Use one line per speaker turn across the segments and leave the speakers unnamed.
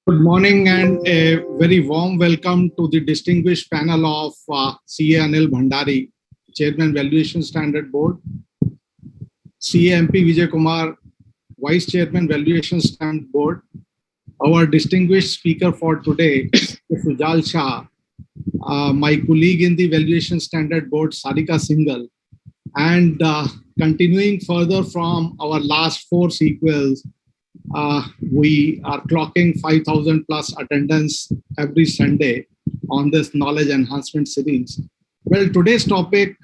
Good morning and a very warm welcome to the distinguished panel of CA Anil Bhandari, Chairman Valuation Standard Board, CA MP Vijay Kumar, Vice Chairman Valuation Standard Board, our distinguished speaker for today, Sujal Shah, my colleague in the Valuation Standard Board, Sarika Singhal, and continuing further from our last four sequels, we are clocking 5,000 plus attendance every Sunday on this knowledge enhancement series. Well, today's topic,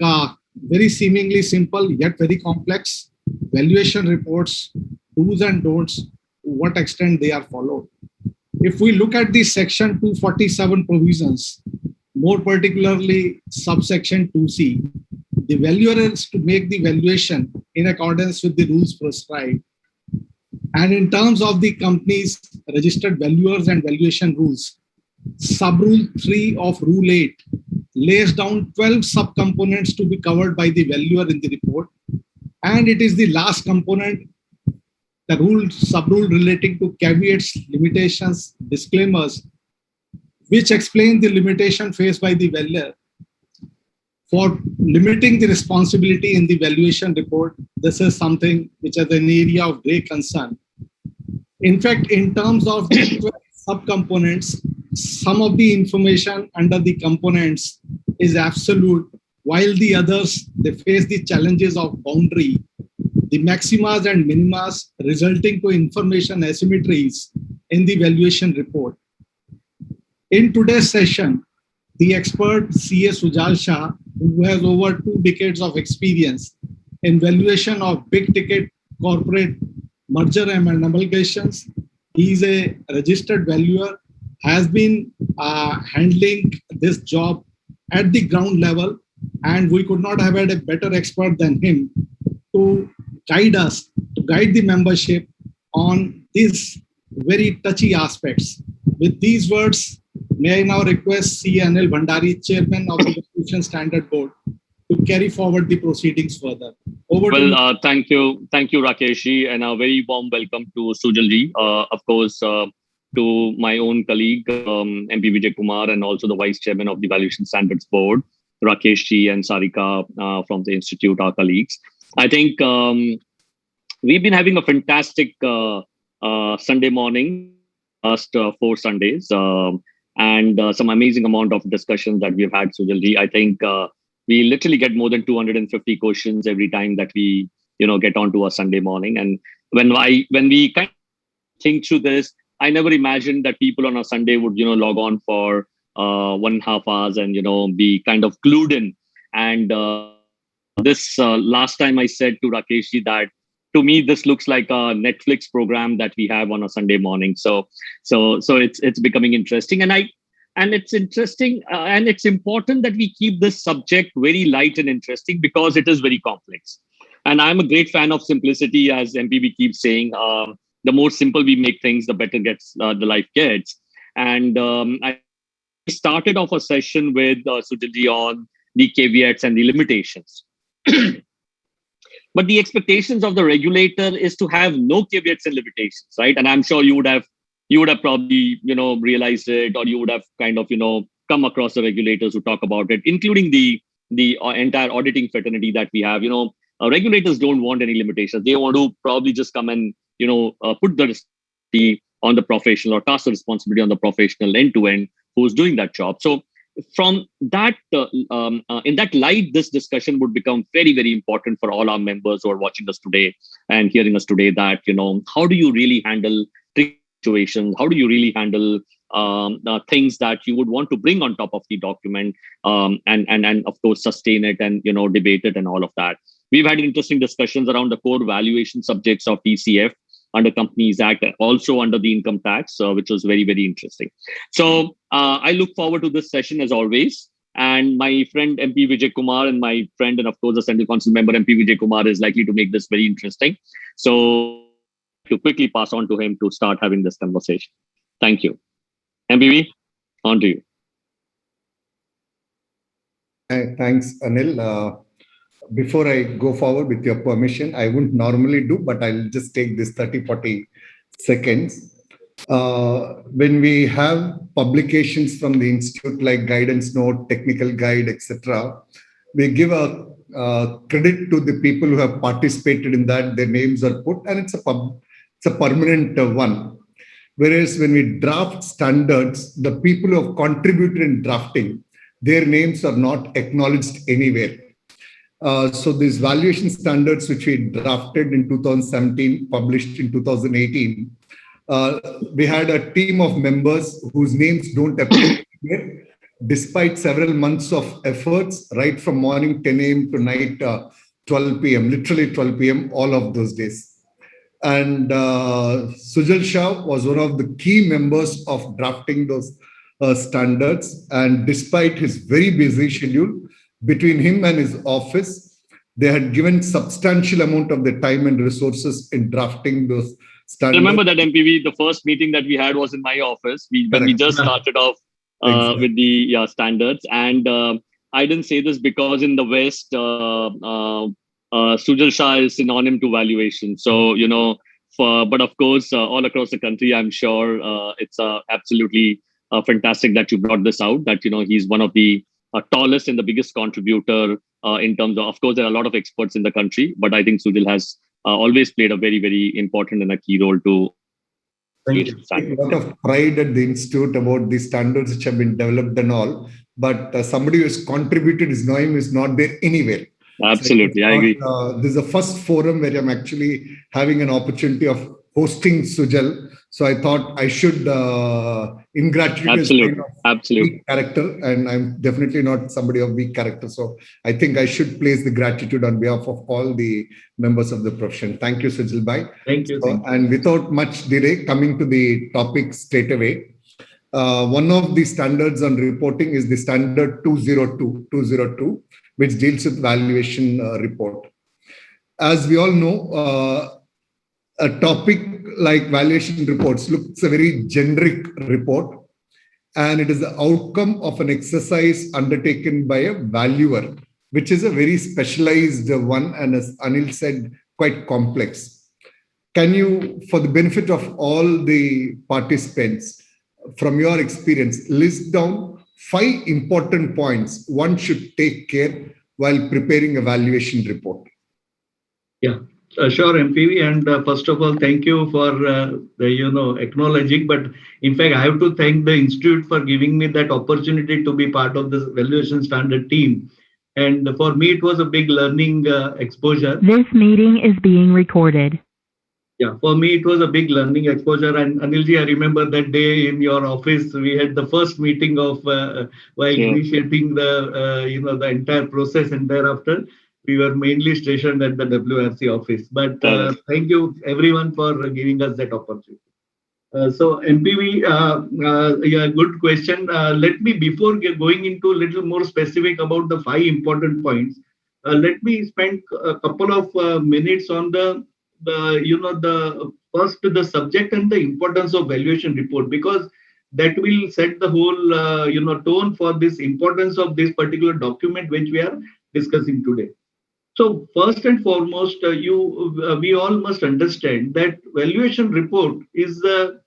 very seemingly simple yet very complex, valuation reports, do's and don'ts, to what extent they are followed. If we look at the section 247 provisions, more particularly subsection 2C, the valuer is to make the valuation in accordance with the rules prescribed. And in terms of the company's registered valuers and valuation rules, sub-rule 3 of Rule 8 lays down 12 subcomponents to be covered by the valuer in the report. And it is the last component, the sub-rule relating to caveats, limitations, disclaimers, which explain the limitation faced by the valuer for limiting the responsibility in the valuation report. This is something which is an area of great concern. In fact, in terms of the subcomponents, some of the information under the components is absolute, while the others, they face the challenges of boundary, the maximas and minimas resulting to information asymmetries in the valuation report. In today's session, the expert CA Sujal Shah, who has over 2 decades of experience in valuation of big ticket corporate merger and amalgamations. He is a registered valuer, has been handling this job at the ground level, and we could not have had a better expert than him to guide us, to guide the membership on these very touchy aspects. With these words, may I now request C. Anil Bhandari, Chairman of the Valuation Standard Board, to carry forward the proceedings further.
Over to you. Thank you, Rakeshji, and a very warm welcome to Sujalji. Of course, to my own colleague, MP Vijay Kumar, and also the Vice Chairman of the Valuation Standards Board, Rakeshji and Sarika from the Institute, our colleagues. I think we've been having a fantastic Sunday morning, last 4 Sundays, and some amazing amount of discussions that we've had, Sujalji. I think we literally get more than 250 questions every time that we, get onto a Sunday morning. And when we kind of think through this, I never imagined that people on a Sunday would, log on for 1.5 hours and, be kind of glued in. And this last time I said to Rakeshji that to me, this looks like a Netflix program that we have on a Sunday morning. So it's becoming interesting. And it's interesting and it's important that we keep this subject very light and interesting because it is very complex. And I'm a great fan of simplicity, as MPB keeps saying. The more simple we make things, the better the life gets. And I started off a session with Sujalji on the caveats and the limitations. But the expectations of the regulator is to have no caveats and limitations, right? And I'm sure you would have probably, realized it, or you would have kind of, come across the regulators who talk about it, including the entire auditing fraternity that we have. Regulators don't want any limitations. They want to probably just come and, put the on the professional, or cast the responsibility on the professional end to end who's doing that job. So from that, in that light, this discussion would become very, very important for all our members who are watching us today and hearing us today. That how do you really handle situations? How do you really handle things that you would want to bring on top of the document, and of course sustain it and debate it and all of that. We've had interesting discussions around the core valuation subjects of TCF under Companies Act, also under the income tax, which was very, very interesting. So I look forward to this session as always. And my friend MP Vijay Kumar and my friend and of course the Central Council member MP Vijay Kumar is likely to make this very interesting. So to quickly pass on to him to start having this conversation. Thank you. MPV, on to you.
Thanks, Anil. Before I go forward, with your permission, I wouldn't normally do, but I'll just take this 30-40 seconds When we have publications from the institute like guidance note, technical guide, etc., we give a credit to the people who have participated in that. Their names are put, and it's a permanent one. Whereas when we draft standards, the people who have contributed in drafting, their names are not acknowledged anywhere. So these valuation standards, which we drafted in 2017, published in 2018, we had a team of members whose names don't appear here, despite several months of efforts, right from morning 10 a.m. to night 12 p.m., literally 12 p.m., all of those days. And Sujal Shah was one of the key members of drafting those standards. And despite his very busy schedule, between him and his office, they had given substantial amount of their time and resources in drafting those standards.
I remember that, MPV, the first meeting that we had was in my office. When we just started off with the standards. And I didn't say this because in the West, Sujal Shah is synonym to valuation. So, but of course, all across the country, I'm sure it's absolutely fantastic that you brought this out, that, he's one of the tallest and the biggest contributor in terms of course, there are a lot of experts in the country, but I think Sujal has always played a very, very important and a key role to
a lot of pride at the institute about the standards which have been developed and all, but somebody who has contributed, his name is not there anywhere.
Absolutely, I agree.
This is the first forum where I'm actually having an opportunity of hosting Sujal. So I thought I should, in gratitude,
absolutely,
weak character, and I'm definitely not somebody of weak character. So I think I should place the gratitude on behalf of all the members of the profession. Thank you, Sujal Bhai.
Thank you.
And without much delay, coming to the topic straight away. One of the standards on reporting is the standard 202, which deals with valuation report. As we all know, a topic like valuation reports looks a very generic report, and it is the outcome of an exercise undertaken by a valuer, which is a very specialized one, and as Anil said, quite complex. Can you, for the benefit of all the participants, from your experience, list down 5 important points one should take care while preparing a valuation report?
Yeah, sure, MPV. And first of all, thank you for acknowledging. But in fact, I have to thank the institute for giving me that opportunity to be part of the valuation standard team. And for me, it was a big learning exposure.
This meeting is being recorded.
Yeah, for me, it was a big learning exposure. And Anilji, I remember that day in your office, we had the first meeting of while initiating the entire process, and thereafter we were mainly stationed at the WRC office. But thank you everyone for giving us that opportunity. So MPV, yeah, good question. Let me, before going into a little more specific about the 5 important points, let me spend a couple of minutes on the subject and the importance of valuation report, because that will set the whole tone for this importance of this particular document which we are discussing today. So first and foremost, we all must understand that valuation report is the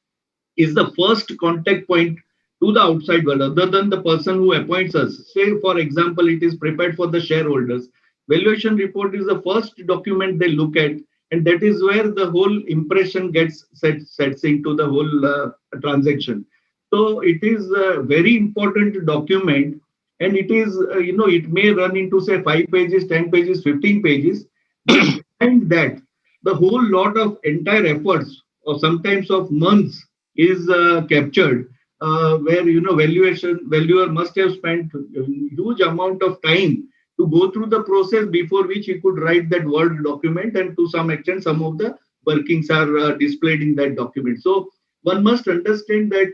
first contact point to the outside world, other than the person who appoints us. Say, for example, it is prepared for the shareholders. Valuation report is the first document they look at, and that is where the whole impression gets sets into the whole transaction. So it is a very important document, and it is, it may run into say 5 pages, 10 pages, 15 pages. But behind that, the whole lot of entire efforts, or sometimes of months, is captured, where valuer must have spent a huge amount of time to go through the process before which he could write that Word document, and to some extent some of the workings are displayed in that document. So one must understand that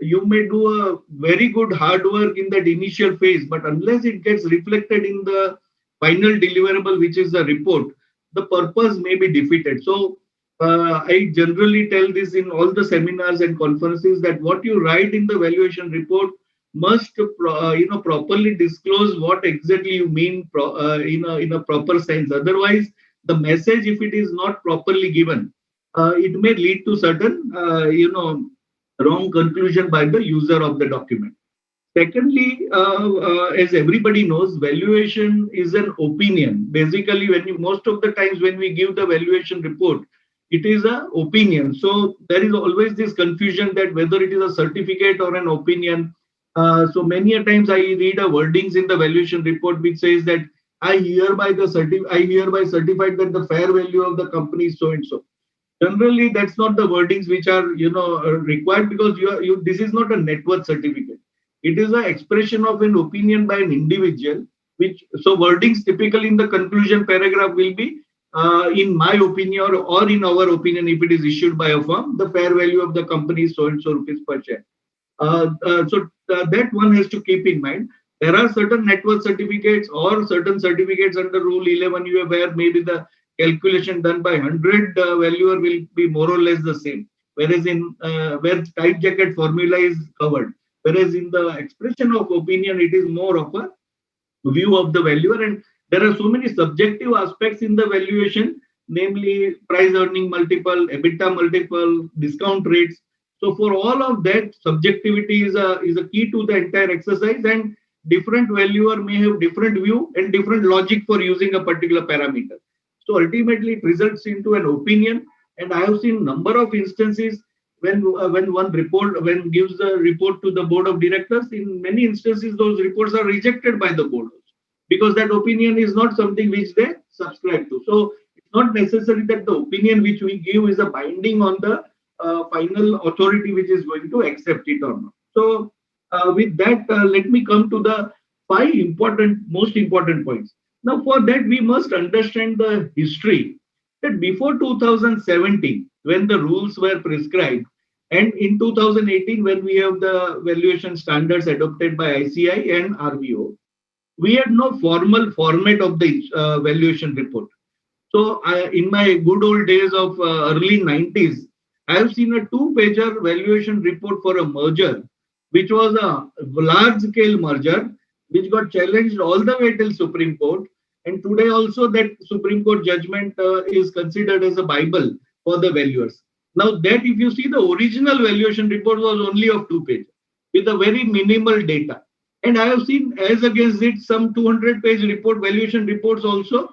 you may do a very good hard work in that initial phase, but unless it gets reflected in the final deliverable, which is the report, the purpose may be defeated. So I generally tell this in all the seminars and conferences, that what you write in the valuation report must properly disclose what exactly you mean in a proper sense. Otherwise, the message, if it is not properly given, it may lead to certain wrong conclusion by the user of the document. Secondly, as everybody knows, valuation is an opinion. Basically, most of the times when we give the valuation report, it is an opinion. So there is always this confusion that whether it is a certificate or an opinion. So many a times I read a wordings in the valuation report which says that I hereby certified that the fair value of the company is so and so. Generally, that's not the wordings which are required, because this is not a net worth certificate. It is an expression of an opinion by an individual. So wordings typically in the conclusion paragraph will be, in my opinion or in our opinion, if it is issued by a firm, the fair value of the company is so and so rupees per share. That one has to keep in mind. There are certain net worth certificates or certain certificates under Rule 11 where maybe the calculation done by 100 valuer will be more or less the same, whereas in where tight jacket formula is covered, whereas in the expression of opinion it is more of a view of the valuer, and there are so many subjective aspects in the valuation, namely price earning multiple, EBITDA multiple, discount rates. So for all of that, subjectivity is a key to the entire exercise, and different valuer may have different view and different logic for using a particular parameter. So ultimately, it results into an opinion. And I have seen number of instances when one gives a report to the board of directors. In many instances, those reports are rejected by the board because that opinion is not something which they subscribe to. So it's not necessary that the opinion which we give is a binding on the final authority which is going to accept it or not. So with that, let me come to the most important points. Now, for that, we must understand the history that before 2017, when the rules were prescribed, and in 2018, when we have the valuation standards adopted by ICI and RBO, we had no formal format of the valuation report. So, in my good old days of early 90s, I have seen a 2-pager valuation report for a merger, which was a large-scale merger, which got challenged all the way till Supreme Court. And today also that Supreme Court judgment is considered as a Bible for the valuers. Now that if you see, the original valuation report was only of 2 pages with a very minimal data. And I have seen as against it some 200-page valuation reports also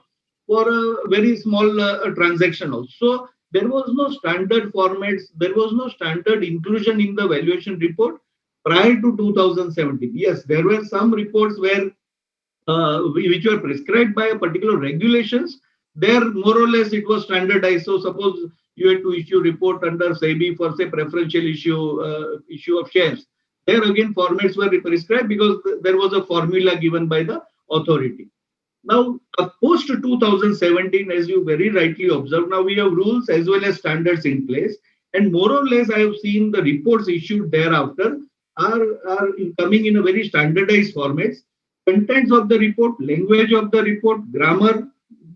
for a very small transaction also. So there was no standard formats, there was no standard inclusion in the valuation report prior to 2017. Yes, there were some reports where which were prescribed by a particular regulations. There, more or less, it was standardized. So, suppose you had to issue report under SEBI for, say, preferential issue of shares. There again, formats were prescribed because there was a formula given by the authority. Now, post 2017, as you very rightly observed, now we have rules as well as standards in place, and more or less, I have seen the reports issued thereafter are coming in a very standardized formats. Contents of the report, language of the report, grammar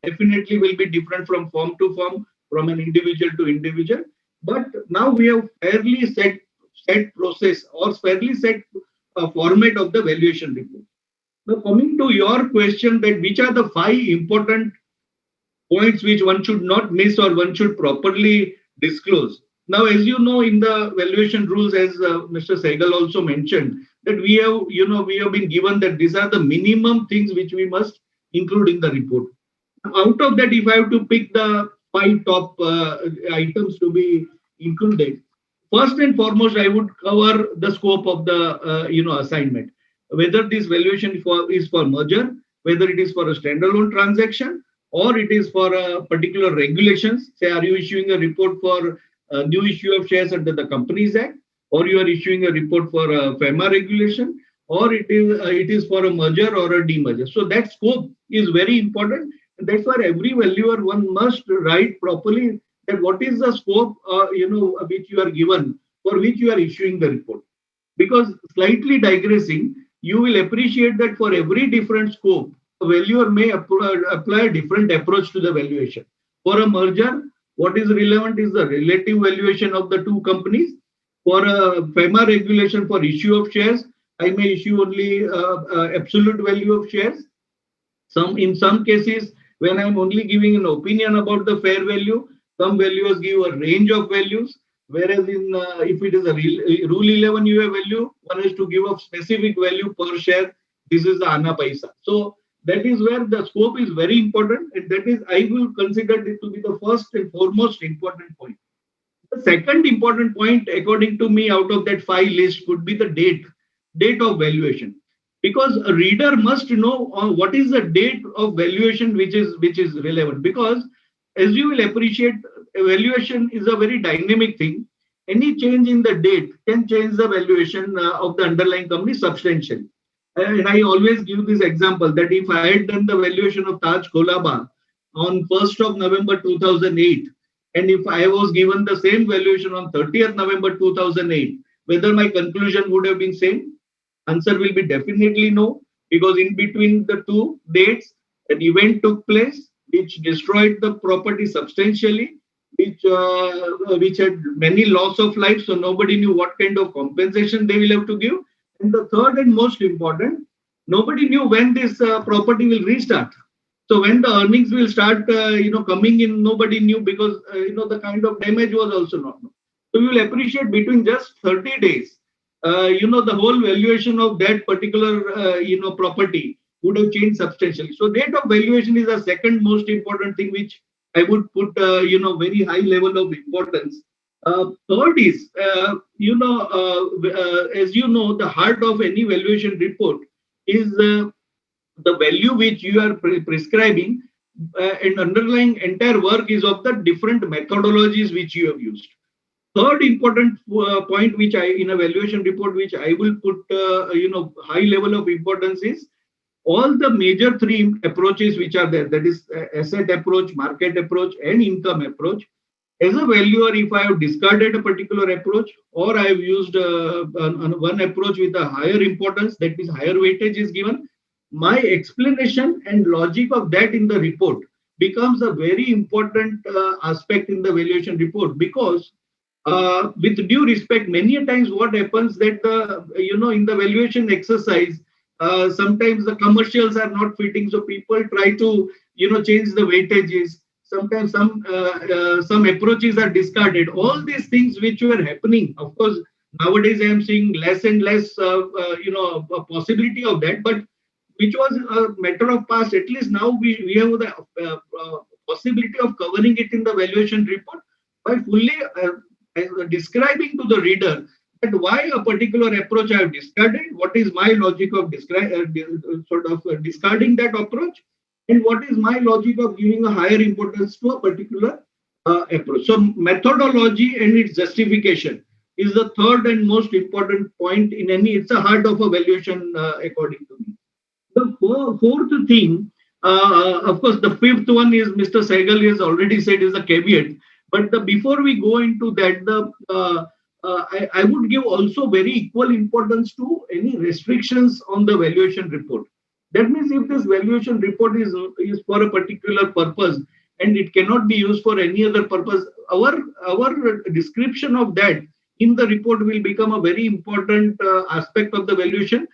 definitely will be different from firm to firm, from an individual to individual. But now we have fairly set process or fairly set format of the valuation report. Now coming to your question, that which are the 5 important points which one should not miss or one should properly disclose. Now, as you know, in the valuation rules, as Mr. Sehgal also mentioned, that we have been given that these are the minimum things which we must include in the report. Out of that, if I have to pick the 5 top items to be included, first and foremost, I would cover the scope of the assignment. Whether this valuation is for merger, whether it is for a standalone transaction, or it is for a particular regulations. Say, are you issuing a report for a new issue of shares under the Companies Act, or you are issuing a report for a FEMA regulation, or it is for a merger or a demerger. So that scope is very important. And that's why every valuer, one must write properly that what is the scope, which you are given, for which you are issuing the report. Because slightly digressing, you will appreciate that for every different scope, a valuer may apply a different approach to the valuation. For a merger, what is relevant is the relative valuation of the 2 companies. For a FEMA regulation for issue of shares, I may issue only absolute value of shares. In some cases, when I'm only giving an opinion about the fair value, some valuers give a range of values. Whereas if it is a Rule 11 UA value, one has to give a specific value per share. This is the Ana Paisa. So that is where the scope is very important, and that is I will consider it to be the first and foremost important point. The second important point, according to me, out of that 5 list could be the date of valuation, because a reader must know what is the date of valuation which is relevant. Because as you will appreciate, valuation is a very dynamic thing. Any change in the date can change the valuation of the underlying company substantially. And I always give this example that if I had done the valuation of Taj Kolaba on 1st of November 2008, and if I was given the same valuation on 30th November 2008, whether my conclusion would have been same? Answer will be definitely no, because in between the two dates, an event took place which destroyed the property substantially, which had many loss of life, so nobody knew what kind of compensation they will have to give. And the third and most important, nobody knew when this property will restart. So when the earnings will start, coming in, nobody knew, because the kind of damage was also not known. So you will appreciate between just 30 days, the whole valuation of that particular property would have changed substantially. So date of valuation is the second most important thing which I would put very high level of importance. Third is, as you know, the heart of any valuation report is the value which you are prescribing, and underlying entire work is of the different methodologies which you have used. Third important point which in a valuation report which I will put high level of importance is all the major 3 approaches which are there, that is asset approach, market approach, and income approach. As a valuer, if I have discarded a particular approach, or I have used one approach with a higher importance, that means higher weightage is given, my explanation and logic of that in the report becomes a very important aspect in the valuation report. Because with due respect, many a times what happens that in the valuation exercise, sometimes the commercials are not fitting, so people try to change the weightages. Sometimes some approaches are discarded. All these things which were happening, of course, nowadays I am seeing less and less a possibility of that, but which was a matter of past. At least now we have the possibility of covering it in the valuation report by fully describing to the reader that why a particular approach I have discarded, what is my logic of discarding that approach, and what is my logic of giving a higher importance to a particular approach. So methodology and its justification is the third and most important point in it's the heart of a valuation according to me. The fourth thing, of course, the fifth one is Mr. Sehgal has already said is a caveat. But before we go into that, I would give also very equal importance to any restrictions on the valuation report. That means if this valuation report is for a particular purpose and it cannot be used for any other purpose, our description of that in the report will become a very important aspect of the valuation.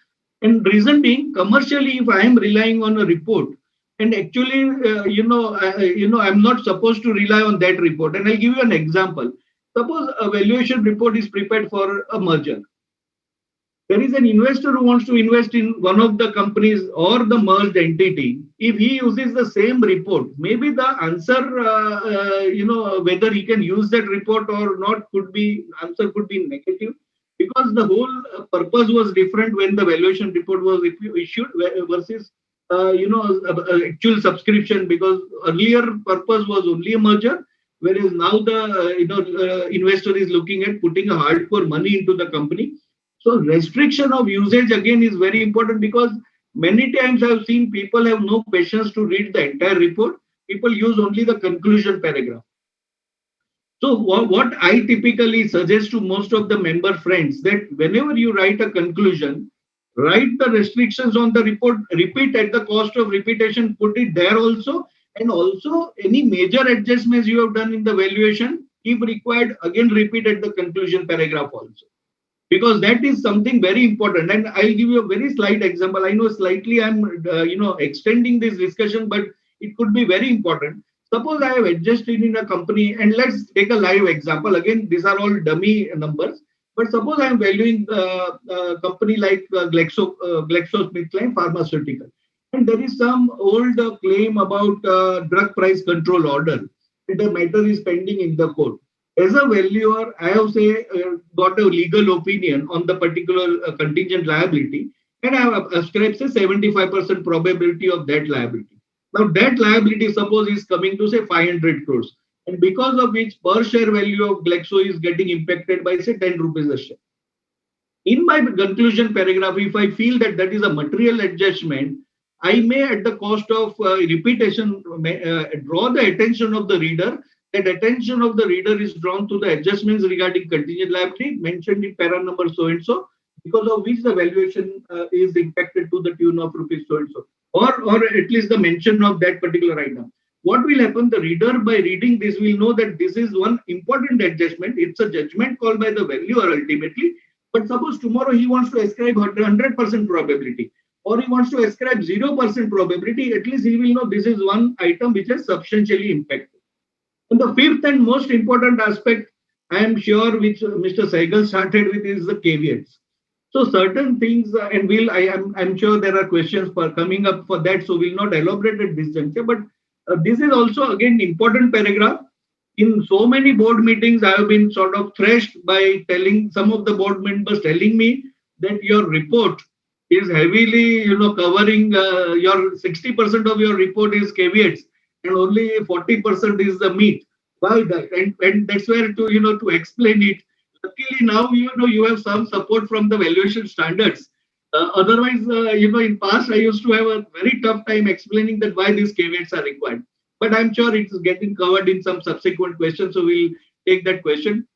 And reason being, commercially, if I am relying on a report, and actually, I'm not supposed to rely on that report. And I'll give you an example. Suppose a valuation report is prepared for a merger. There is an investor who wants to invest in one of the companies or the merged entity. If he uses the same report, maybe the answer, whether he can use that report or not, answer could be negative, because the whole purpose was different when the valuation report was issued versus actual subscription, because earlier purpose was only a merger, whereas now the investor is looking at putting a hardcore money into the company. So restriction of usage again is very important, because many times I've seen people have no patience to read the entire report. People use only the conclusion paragraph. So what I typically suggest to most of the member friends, that whenever you write a conclusion, write the restrictions on the report, repeat at the cost of repetition, put it there also, and also any major adjustments you have done in the valuation, if required, again repeat at the conclusion paragraph also. Because that is something very important. And I'll give you a very slight example. I know slightly I'm extending this discussion, but it could be very important. Suppose I have adjusted in a company, and let's take a live example. Again, these are all dummy numbers. But suppose I am valuing a company like GlaxoSmithKline Pharmaceutical, and there is some old claim about drug price control order, and the matter is pending in the court. As a valuer, I have got a legal opinion on the particular contingent liability, and I have ascribed say 75% probability of that liability. Now that liability, suppose, is coming to say 500 crores, and because of which per share value of Glaxo is getting impacted by say 10 rupees a share. In my conclusion paragraph, if I feel that that is a material adjustment, I may, at the cost of repetition, draw the attention of the reader. That attention of the reader is drawn to the adjustments regarding contingent liability mentioned in para number so and so, because of which the valuation is impacted to the tune of rupees so and so, or at least the mention of that particular item. What will happen? The reader, by reading this, will know that this is one important adjustment. It's a judgment call by the valuer ultimately. But suppose tomorrow he wants to ascribe 100% probability, or he wants to ascribe 0% probability, at least he will know this is one item which has substantially impacted. And the fifth and most important aspect, I am sure, which Mr. Sehgal started with, is the caveats. So certain things, and I'm sure there are questions for coming up for that, so we'll not elaborate at this juncture. But this is also again important paragraph. In so many board meetings, I have been sort of thrashed by telling some of the board members telling me that your report is heavily, covering your 60% of your report is caveats, and only 40% is the meat. Why that? And that's where to explain it. Luckily now you have some support from the valuation standards. Otherwise, in past I used to have a very tough time explaining that why these caveats are required. But I'm sure it's getting covered in some subsequent questions, so we'll take that question.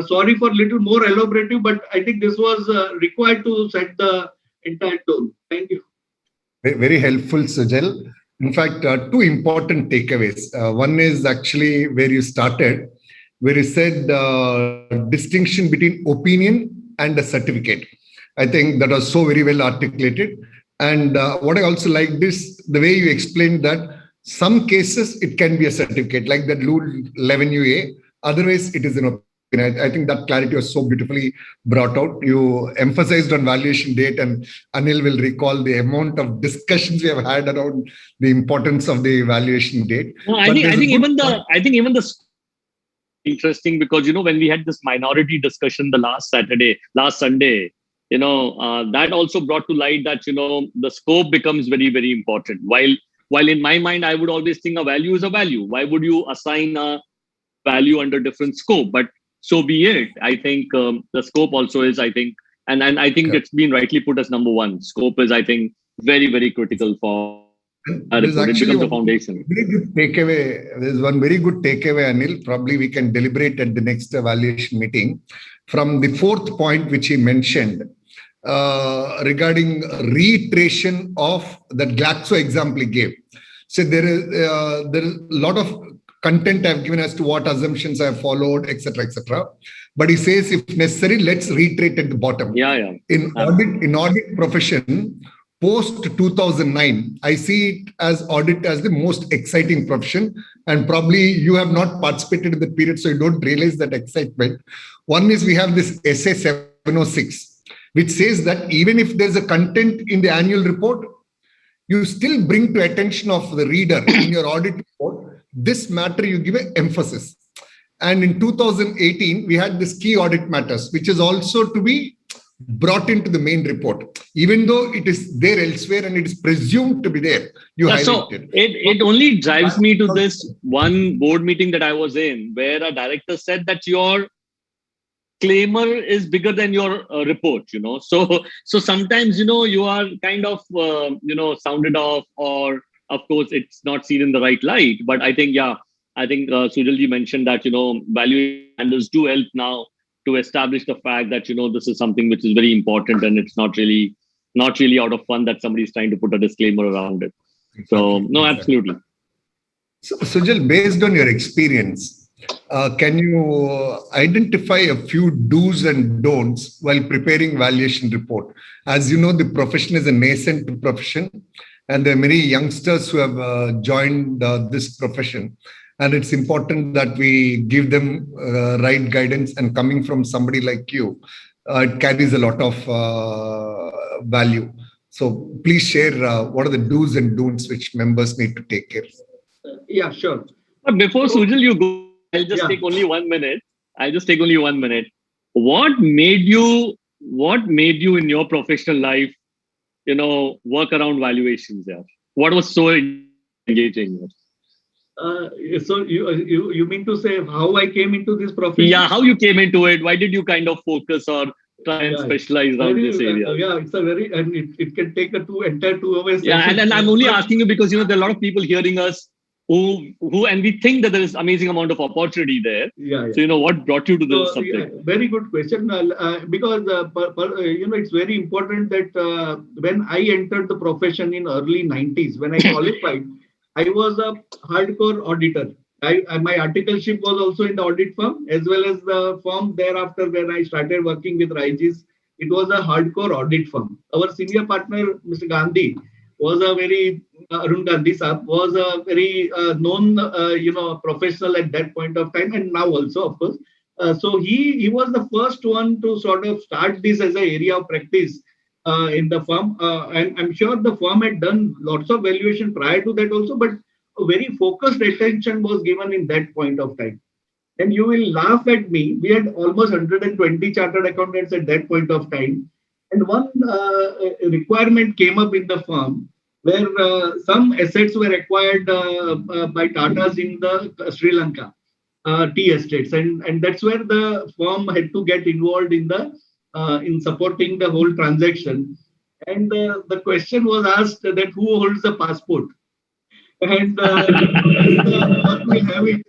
Sorry for little more elaborative, but I think this was required to set the entire tone. Thank you.
Very helpful, Sujal. In fact, two important takeaways. One is actually where you started, where you said distinction between opinion and a certificate. I think that was so very well articulated. And what I also liked is the way you explained that some cases it can be a certificate, like that Rule 11UA. Otherwise, it is an opinion. I think that clarity was so beautifully brought out. You emphasized on valuation date, and Anil will recall the amount of discussions we have had around the importance of the valuation date.
No, I think even the interesting, because when we had this minority discussion the last Sunday, that also brought to light that the scope becomes very, very important. While in my mind I would always think a value is a value. Why would you assign a value under different scope? But so be it. I think the scope also is, I think, and I think it's been rightly put as number one. Scope is, I think, very, very critical for a report. It becomes a foundation.
Very good takeaway. There's one very good takeaway, Anil. Probably we can deliberate at the next evaluation meeting. From the fourth point which he mentioned regarding reiteration of that Glaxo example he gave. So there is a lot of content I've given as to what assumptions I have followed, etc., etc. But he says, if necessary, let's reiterate at the bottom.
Yeah.
In audit profession, post 2009, I see it as audit as the most exciting profession. And probably you have not participated in the period, so you don't realize that excitement. One is we have this SA 706, which says that even if there's a content in the annual report, you still bring to attention of the reader in your audit report, this matter you give an emphasis. And in 2018, we had this key audit matters, which is also to be brought into the main report, even though it is there elsewhere and it is presumed to be there.
So it only drives me to this one board meeting that I was in, where a director said that your disclaimer is bigger than your report, So sometimes, you are kind of, sounded off, or of course, it's not seen in the right light. But I think, Sujalji mentioned that, value standards do help now to establish the fact that, this is something which is very important, and it's not really out of fun that somebody is trying to put a disclaimer around it. So, no, absolutely.
So, Sujal, based on your experience, can you identify a few do's and don'ts while preparing valuation report? As you know, the profession is a nascent profession, and there are many youngsters who have joined this profession. And it's important that we give them right guidance, and coming from somebody like you, it carries a lot of value. So please share what are the do's and don'ts which members need to take care.
Yeah, sure.
But before Sujal, you go, I'll just
Yeah.
take only 1 minute. What made you in your professional life, work around valuations there? What was so engaging?
So you mean to say how I came into this profession?
Yeah, how you came into it? Why did you kind of focus or try and specialize around this area?
Yeah, it's a very, and it can take entire 2 hours.
Yeah, and I'm only asking you because there are a lot of people hearing us who and we think that there is amazing amount of opportunity there.
Yeah.
So what brought you to this subject?
Yeah, very good question. Because it's very important that when I entered the profession in early 90s, when I qualified, I was a hardcore auditor. My articleship was also in the audit firm, as well as the firm thereafter when I started working with Raijis. It was a hardcore audit firm. Our senior partner, Mr. Gandhi, was a very Arun Gandhi Saab was a very known professional at that point of time, and now also, of course. So he was the first one to sort of start this as an area of practice in the firm. And I'm sure the firm had done lots of valuation prior to that also, but a very focused attention was given in that point of time. And you will laugh at me. We had almost 120 chartered accountants at that point of time. And one requirement came up in the firm where some assets were acquired by Tatas in the Sri Lanka tea estates. And that's where the firm had to get involved in supporting the whole transaction. And the question was asked that who holds the passport? And what will have it?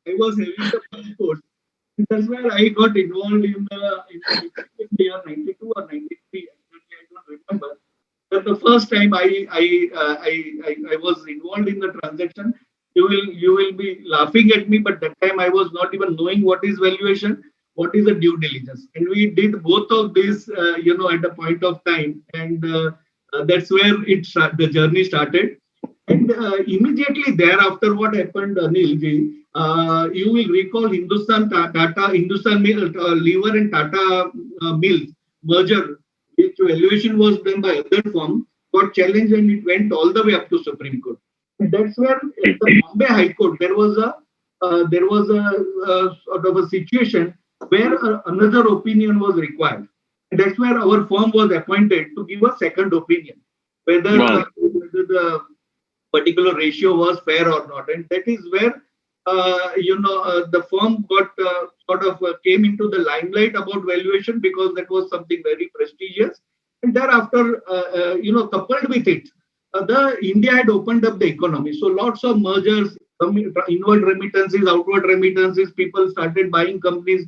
I was having the passport. And that's where I got involved in the year 92 or 93. I don't remember. But the first time I was involved in the transaction, you will be laughing at me, but that time I was not even knowing what is valuation, what is a due diligence, and we did both of these, at a point of time, and that's where the journey started. And immediately thereafter, what happened, Anil ji, you will recall Hindustan Lever and Tata Mills merger, which valuation was done by other firm, got challenged and it went all the way up to Supreme Court. And that's where at the Bombay High Court there was a sort of a situation where another opinion was required. And that's where our firm was appointed to give a second opinion, whether the particular ratio was fair or not. And that is where the firm got came into the limelight about valuation, because that was something very prestigious. And thereafter, coupled with it, the India had opened up the economy. So lots of mergers, inward remittances, outward remittances, people started buying companies,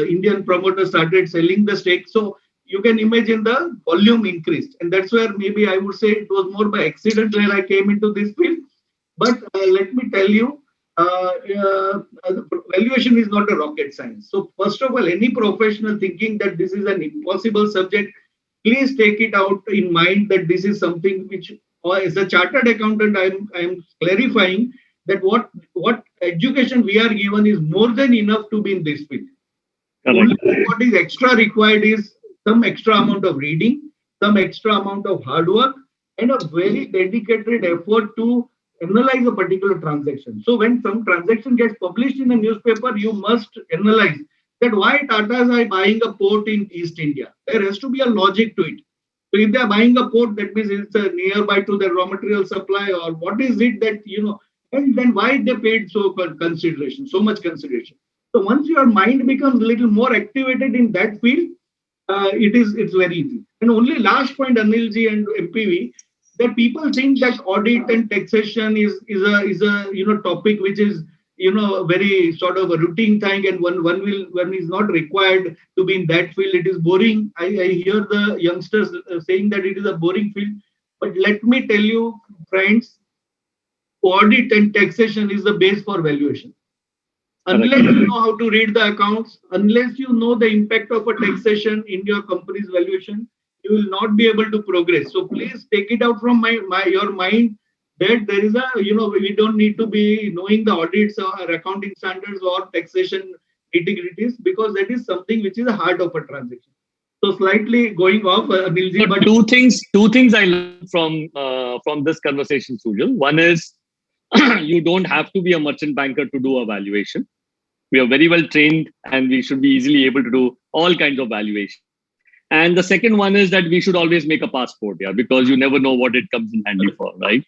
Indian promoters started selling the stake. So you can imagine the volume increased. And that's where maybe I would say it was more by accident where I came into this field. But let me tell you, valuation is not a rocket science. So first of all, any professional thinking that this is an impossible subject, please take it out in mind that this is something which, as a chartered accountant, I am clarifying that what education we are given is more than enough to be in this field. Only what is extra required is some extra amount of reading, some extra amount of hard work, and a very dedicated effort to analyze a particular transaction. So when some transaction gets published in a newspaper, you must analyze that why Tatas are buying a port in East India. There has to be a logic to it. So if they are buying a port, that means it's nearby to their raw material supply, or what is it that, and then why they paid so much consideration. So once your mind becomes a little more activated in that field, it's very easy. And only last point, Anilji and MPV, that people think that audit and taxation is a topic which is very sort of a routine thing, and one is not required to be in that field. It is boring. I hear the youngsters saying that it is a boring field, but let me tell you, friends, audit and taxation is the base for valuation. Unless you know how to read the accounts, unless you know the impact of a taxation in your company's valuation, you will not be able to progress. So please take it out from your mind that there is a, we don't need to be knowing the audits or accounting standards or taxation nitty-gritties, because that is something which is the heart of a transaction. So slightly going off, Anilji,
So
but
two things I learned from this conversation, Sujal. One is you don't have to be a merchant banker to do a valuation. We are very well trained, and we should be easily able to do all kinds of valuation. And the second one is that we should always make a passport, yeah, because you never know what it comes in handy for, right?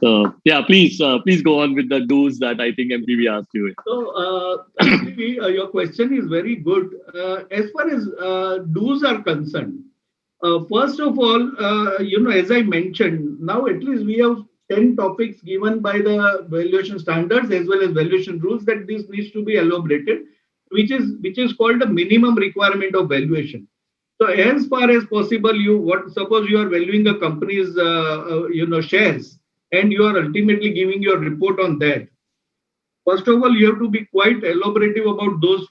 So, yeah, please go on with the do's that I think MPV asked you.
So, MPV, your question is very good. As far as do's are concerned, first of all, as I mentioned, now at least we have 10 topics given by the valuation standards as well as valuation rules that this needs to be elaborated, which is called the minimum requirement of valuation. So as far as possible, suppose you are valuing a company's shares, and you are ultimately giving your report on that. First of all, you have to be quite elaborative about those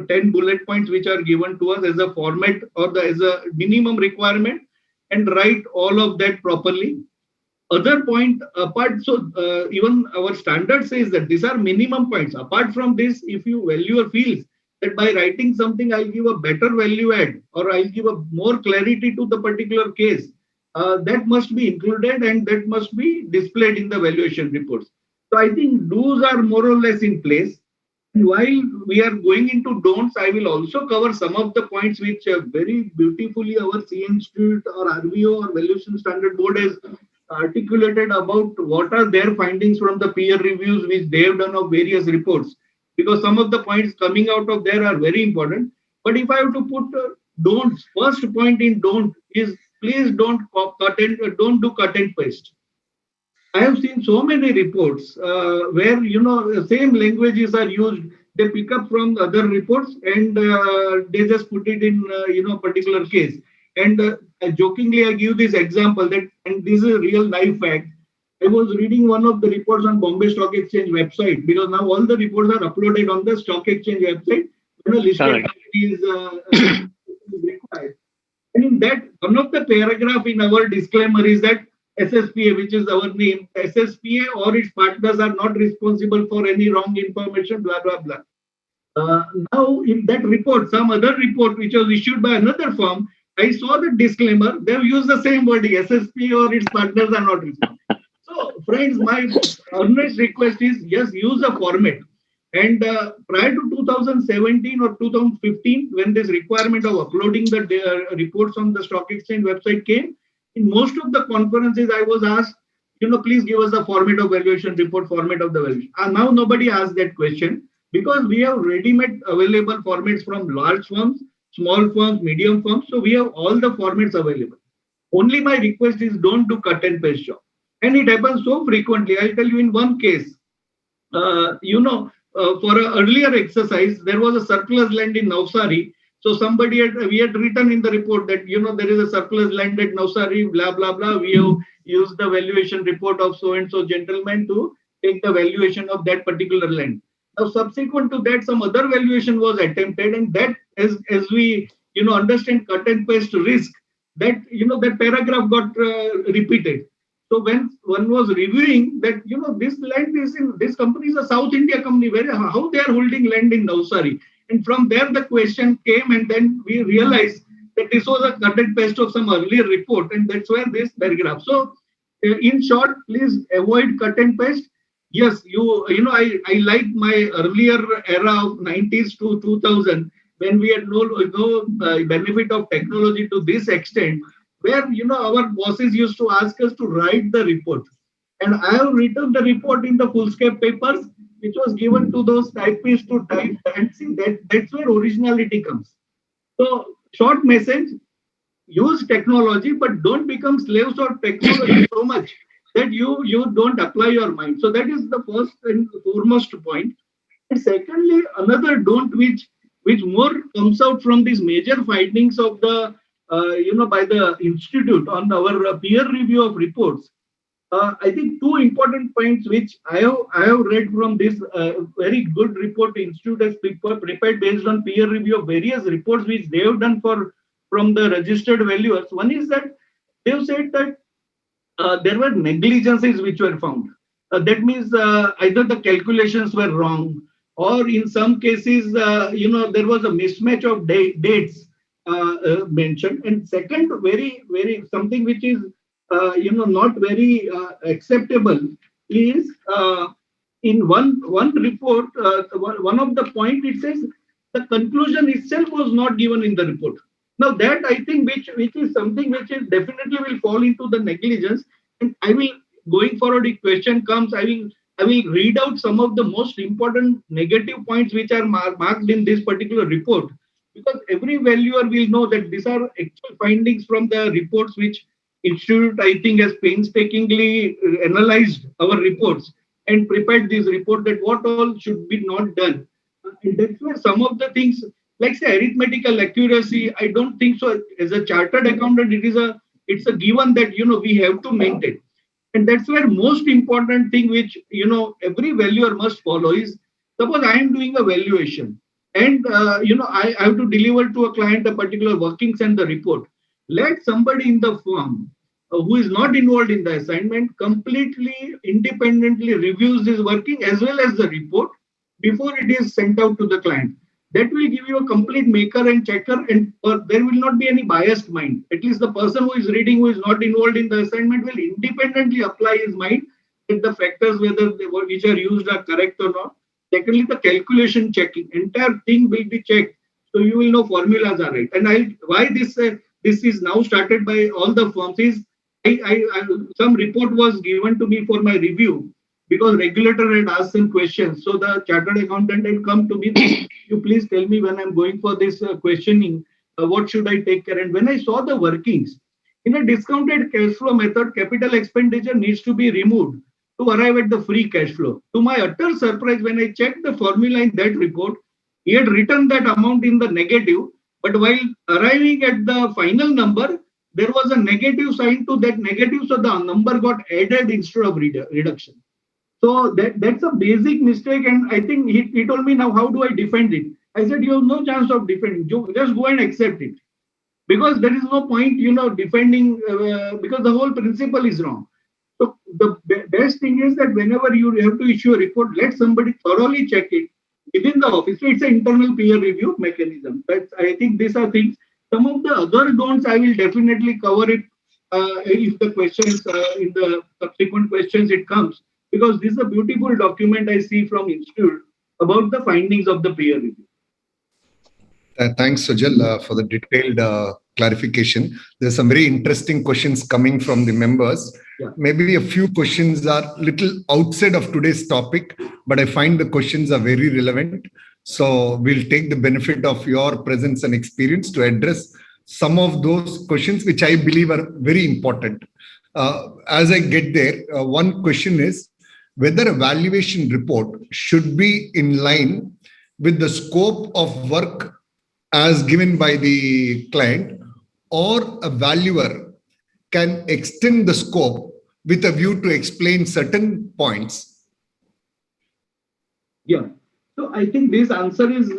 10 bullet points which are given to us as a format or as a minimum requirement, and write all of that properly. Other point apart, so even our standard says that these are minimum points. Apart from this, if you value or feels that by writing something I'll give a better value add, or I'll give a more clarity to the particular case, that must be included and that must be displayed in the valuation reports. So I think do's are more or less in place. And while we are going into don'ts, I will also cover some of the points which very beautifully our CA Institute or RVO or Valuation Standard Board has articulated about what are their findings from the peer reviews which they have done of various reports, because some of the points coming out of there are very important. But if I have to put don'ts, first point in don't is please don't don't do cut and paste. I have seen so many reports where the same languages are used. They pick up from other reports and they just put it in particular case. And jokingly, I give this example that, and this is a real life fact. I was reading one of the reports on Bombay Stock Exchange website, because now all the reports are uploaded on the Stock Exchange website when a listed company is required. And in that, one of the paragraph in our disclaimer is that SSPA, which is our name, SSPA or its partners are not responsible for any wrong information, blah, blah, blah. Now, in that report, some other report which was issued by another firm, I saw the disclaimer. They've used the same wording, SSPA or its partners are not responsible. So, friends, my earnest request is, yes, use a format. And prior to 2017 or 2015, when this requirement of uploading the reports on the stock exchange website came, in most of the conferences I was asked, please give us the format of valuation report, format of the valuation. And now nobody asks that question, because we have ready-made available formats from large firms, small firms, medium firms. So we have all the formats available. Only my request is don't do cut and paste job. And it happens so frequently. I'll tell you in one case, for an earlier exercise, there was a surplus land in Navsari. So we had written in the report that, there is a surplus land at Navsari, blah, blah, blah. We have used the valuation report of so-and-so gentleman to take the valuation of that particular land. Now, subsequent to that, some other valuation was attempted, and that, as we, understand cut and paste risk, that, that paragraph got repeated. So when one was reviewing that, this land is this company is a South India company, how they are holding land in Navsari. And from there, the question came, and then we realized that this was a cut and paste of some earlier report, and that's where this paragraph. So, in short, please avoid cut and paste. Yes, I like my earlier era of 90s to 2000, when we had no benefit of technology to this extent, where our bosses used to ask us to write the report, and I have written the report in the foolscap papers, which was given to those typists to type, and see that's where originality comes. So, short message: use technology, but don't become slaves of technology so much that you don't apply your mind. So that is the first and foremost point. And secondly, another don't which more comes out from these major findings of the by the institute on our peer review of reports. I think two important points which I have read from this very good report the institute has prepared based on peer review of various reports which they have done from the registered valuers. One is that they have said that there were negligences which were found. That means either the calculations were wrong, or in some cases, there was a mismatch of dates mentioned. And second, very something which is not very acceptable is in one report, one of the point it says the conclusion itself was not given in the report. Now that I think which is something which is definitely will fall into the negligence. And I will, going forward, if question comes, I will read out some of the most important negative points which are marked in this particular report, because every valuer will know that these are actual findings from the reports which institute, I think, has painstakingly analyzed our reports and prepared this report that what all should be not done. And that's where some of the things, like say arithmetical accuracy, I don't think so. As a chartered accountant, it's a given that we have to maintain. And that's where most important thing which every valuer must follow is, suppose I am doing a valuation and I have to deliver to a client a particular workings and the report. Let somebody in the firm who is not involved in the assignment completely independently reviews this working as well as the report before it is sent out to the client. That will give you a complete maker and checker, and there will not be any biased mind. At least the person who is reading, who is not involved in the assignment, will independently apply his mind if the factors which are used are correct or not. Secondly, the calculation checking, entire thing will be checked, so you will know formulas are right. And why this is now started by all the firms is some report was given to me for my review, because regulator had asked some questions. So the chartered accountant had come to me, you please tell me when I'm going for this questioning, what should I take care? And when I saw the workings, in a discounted cash flow method, capital expenditure needs to be removed to arrive at the free cash flow. To my utter surprise, when I checked the formula in that report, he had written that amount in the negative, but while arriving at the final number, there was a negative sign to that negative, so the number got added instead of reduction. So that's a basic mistake, and I think he told me, now how do I defend it? I said, you have no chance of defending. Just go and accept it, because there is no point, defending, because the whole principle is wrong. So the best thing is that whenever you have to issue a report, let somebody thoroughly check it within the office. So it's an internal peer review mechanism. I think these are things. Some of the other don'ts I will definitely cover it if the questions in the subsequent questions it comes. Because this is a beautiful document I see from Institute about the findings of the peer review.
Thanks, Sujal, for the detailed clarification. There's some very interesting questions coming from the members.
Yeah.
Maybe a few questions are little outside of today's topic, but I find the questions are very relevant. So we'll take the benefit of your presence and experience to address some of those questions, which I believe are very important. As I get there, one question is whether a valuation report should be in line with the scope of work as given by the client, or a valuer can extend the scope with a view to explain certain points.
Yeah. So I think this answer is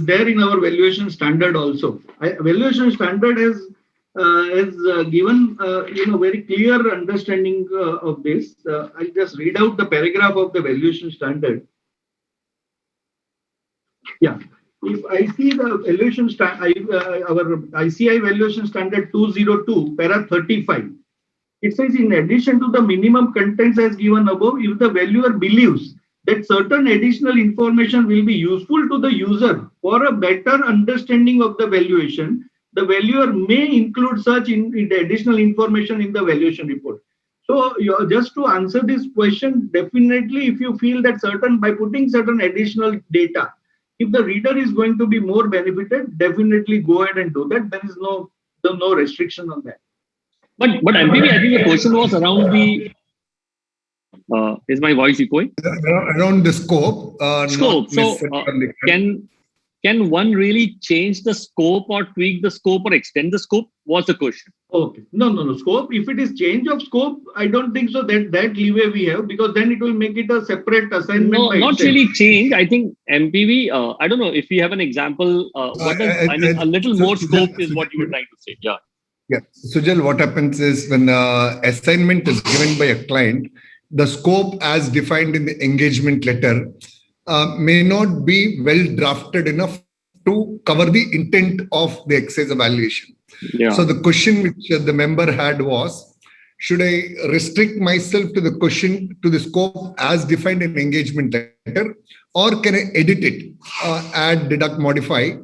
there in our valuation standard also. Valuation standard has given very clear understanding of this. I'll just read out the paragraph of the valuation standard. Yeah. If I see the valuation our ICI valuation standard 202, para 35, it says, in addition to the minimum contents as given above, if the valuer believes that certain additional information will be useful to the user for a better understanding of the valuation, the valuer may include such in additional information in the valuation report. So just to answer this question, definitely if you feel that by putting certain additional data, if the reader is going to be more benefited, definitely go ahead and do that. There is no restriction on that.
But MPV, I think the question was around the. Is my voice echoing?
Around the scope.
Scope. So can one really change the scope or tweak the scope or extend the scope? Was the question.
Okay. No. Scope. If it is change of scope, I don't think so that leeway we have, because then it will make it a separate assignment.
No, not really change. I think MPV. I don't know if you have an example. A little more scope is what you were trying to say. Yeah.
Yeah. Sujal, what happens is when assignment is given by a client, the scope as defined in the engagement letter may not be well drafted enough to cover the intent of the exercise evaluation.
Yeah.
So the question which the member had was, should I restrict myself to the question, to the scope as defined in engagement letter, or can I edit it, add, deduct, modify,